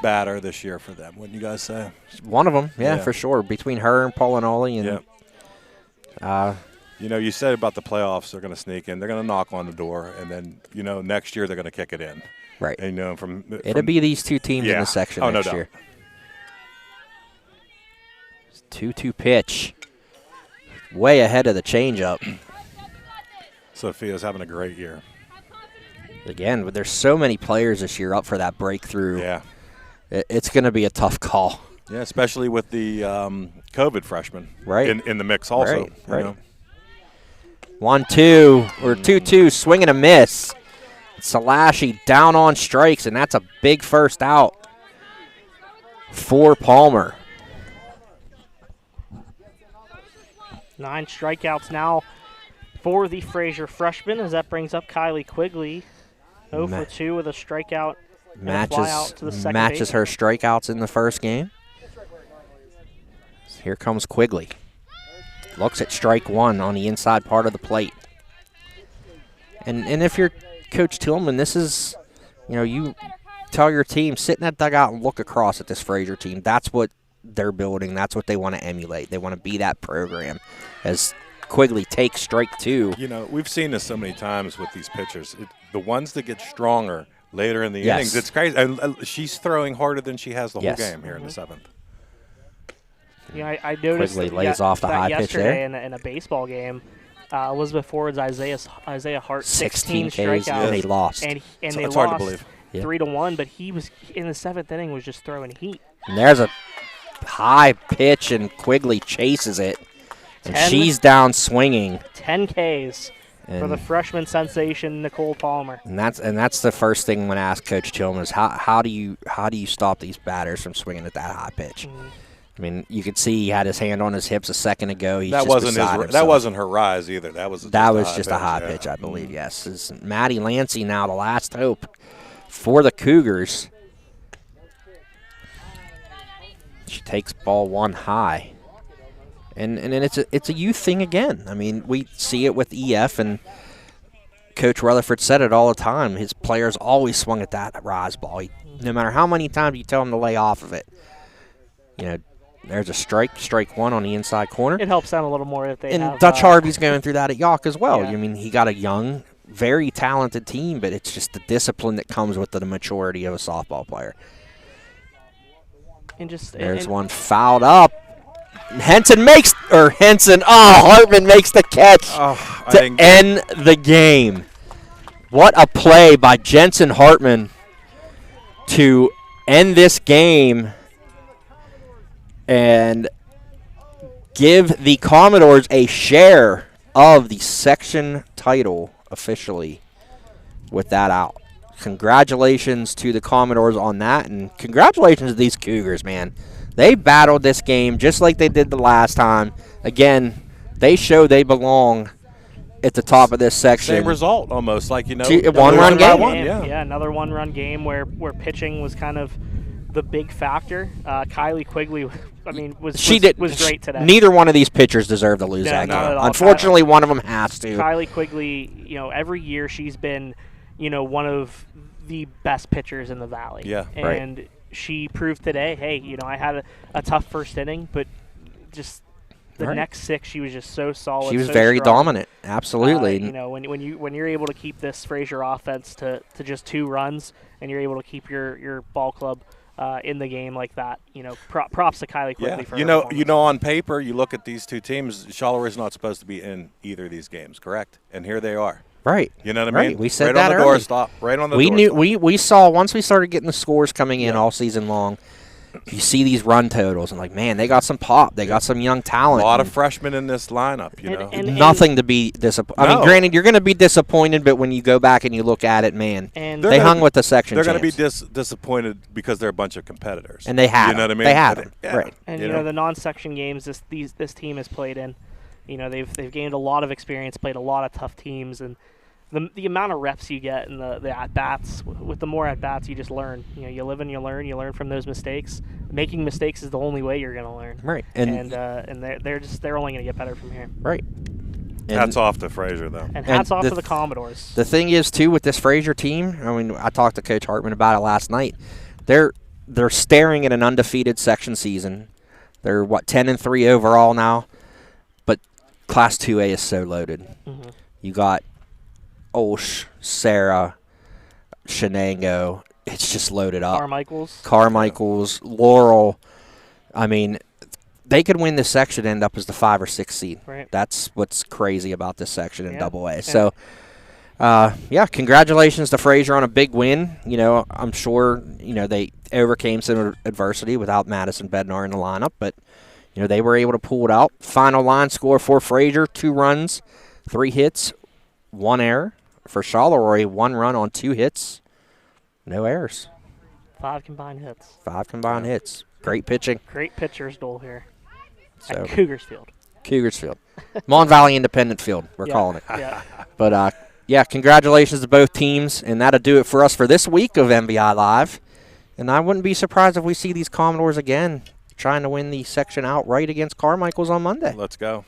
batter this year for them. Wouldn't you guys say? One of them, yeah, for sure. Between her and Paulinoli and. Yep. You said about the playoffs, they're going to sneak in. They're going to knock on the door, and then next year they're going to kick it in. Right. And, it'll be these 2 teams in the section next no year. 2-2 pitch. Way ahead of the changeup. Sophia's having a great year. Again, but there's so many players this year up for that breakthrough. Yeah. It's going to be a tough call. Yeah, especially with the COVID freshmen in the mix also. Right. 1-2 or 2-2, swing and a miss. Salashy down on strikes, and that's a big first out for Palmer. 9 strikeouts now for the Frazier freshman, as that brings up Kylie Quigley. 0 for 2 with a strikeout and a fly out to the second matches base. Her strikeouts in the first game. Here comes Quigley. Looks at strike 1 on the inside part of the plate. And if you're Coach Tillman, this is, you tell your team, sit in that dugout and look across at this Frazier team. That's what they're building. That's what they want to emulate. They want to be that program. As Quigley takes strike 2. We've seen this so many times with these pitchers. The ones that get stronger later in the innings, it's crazy. And she's throwing harder than she has the whole game here in the 7th. I noticed Quigley lays off the high pitch there. Yesterday in a baseball game, Elizabeth Ford's Isaiah Hart 16 Ks, strikeouts, and they lost. And they lost hard to believe. 3-1. But he was in the 7th inning was just throwing heat. And there's a high pitch, and Quigley chases it, and she's down swinging. 10 Ks for the freshman sensation Nicole Palmer. And that's the first thing I'm going to ask Coach Tillman is how do you stop these batters from swinging at that high pitch? I mean, you could see he had his hand on his hips a second ago. That wasn't her rise either. That was just a high pitch, I believe. Yes, it's Maddie Lancey now, the last hope for the Cougars. She takes ball 1 high, and it's a youth thing again. I mean, we see it with EF, and Coach Rutherford said it all the time. His players always swung at that rise ball. No matter how many times you tell them to lay off of it, there's a strike 1 on the inside corner. It helps them a little more if they and have, Dutch Harvey's going through that at York as well. Yeah. I mean, he got a young, very talented team, but it's just the discipline that comes with the maturity of a softball player. There's one fouled up. Hartman makes the catch to end the game. What a play by Jensen Hartman to end this game and give the Commodores a share of the section title officially with that out. Congratulations to the Commodores on that, and congratulations to these Cougars, man. They battled this game just like they did the last time. Again, they show they belong at the top of this section. Same result almost, like, one-run game. Yeah, another one-run game where pitching was kind of the big factor. Kylie Quigley, was great today. Neither one of these pitchers deserved to lose that game. Unfortunately, one of them has to. Kylie Quigley, every year she's been, one of the best pitchers in the Valley. Yeah, and she proved today, hey, I had a tough first inning, but just the next 6, she was just so solid. She was so very strong. dominant. Absolutely. When you're able to keep this Frazier offense to just 2 runs, and you're able to keep your ball club in the game like that, props to Kylie Quigley for her on paper, you look at these two teams, Charleroi is not supposed to be in either of these games, correct? And here they are. Right. You know what I mean? We said right that on the early. doorstop. Right on the we doorstop. knew we saw once we started getting the scores coming in all season long. You see these run totals and man, they got some pop. They got some young talent. A lot of freshmen in this lineup. Nothing to be disappointed. No. I mean, granted, you're going to be disappointed, but when you go back and you look at it, man, they hung with the section. They're going to be disappointed because they're a bunch of competitors, and they had. You know what I mean? They had them. Yeah. Right. And the non-section games this team has played in, they've gained a lot of experience, played a lot of tough teams, and the amount of reps you get and the at-bats, with the more at-bats, you just learn. You live and you learn from those mistakes. Making mistakes is the only way you're going to learn. Right. And they're only going to get better from here. Right. Hats off to Frazier, though. And hats off to the Commodores. The thing is, too, with this Frazier team, I talked to Coach Hartman about it last night. They're staring at an undefeated section season. They're, 10-3 overall now. But Class 2A is so loaded. Mm-hmm. You got Olsh, Sarah, Shenango. It's just loaded up. Carmichael's, Laurel. I mean, they could win this section and end up as the 5 or 6 seed. Right. That's what's crazy about this section in AA. Yeah. So, congratulations to Frazier on a big win. I'm sure, they overcame some adversity without Madison Bednar in the lineup, but, they were able to pull it out. Final line score for Frazier, 2 runs, 3 hits, 1 error. For Charleroi, 1 run on 2 hits. No errors. 5 combined hits. 5 combined hits. Great pitching. Great pitcher's duel here at Cougarsfield. Mon Valley Independent Field, we're calling it. Yeah. But, congratulations to both teams, and that'll do it for us for this week of MVI Live. And I wouldn't be surprised if we see these Commodores again trying to win the section outright against Carmichael's on Monday. Let's go.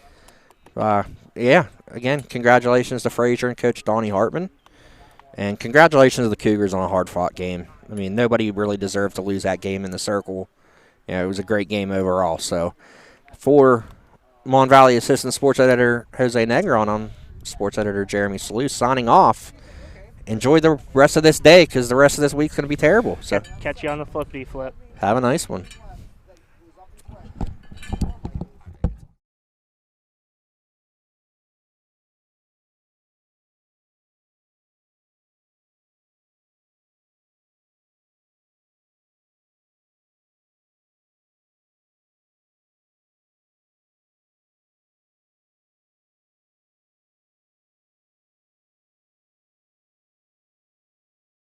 Again, congratulations to Frazier and Coach Donnie Hartman. And congratulations to the Cougars on a hard-fought game. I mean, nobody really deserved to lose that game in the circle. It was a great game overall. So, for Mon Valley Assistant Sports Editor Jose Negron, I'm Sports Editor Jeremy Sluice signing off. Enjoy the rest of this day because the rest of this week's going to be terrible. So, catch you on the flippity flip. Have a nice one.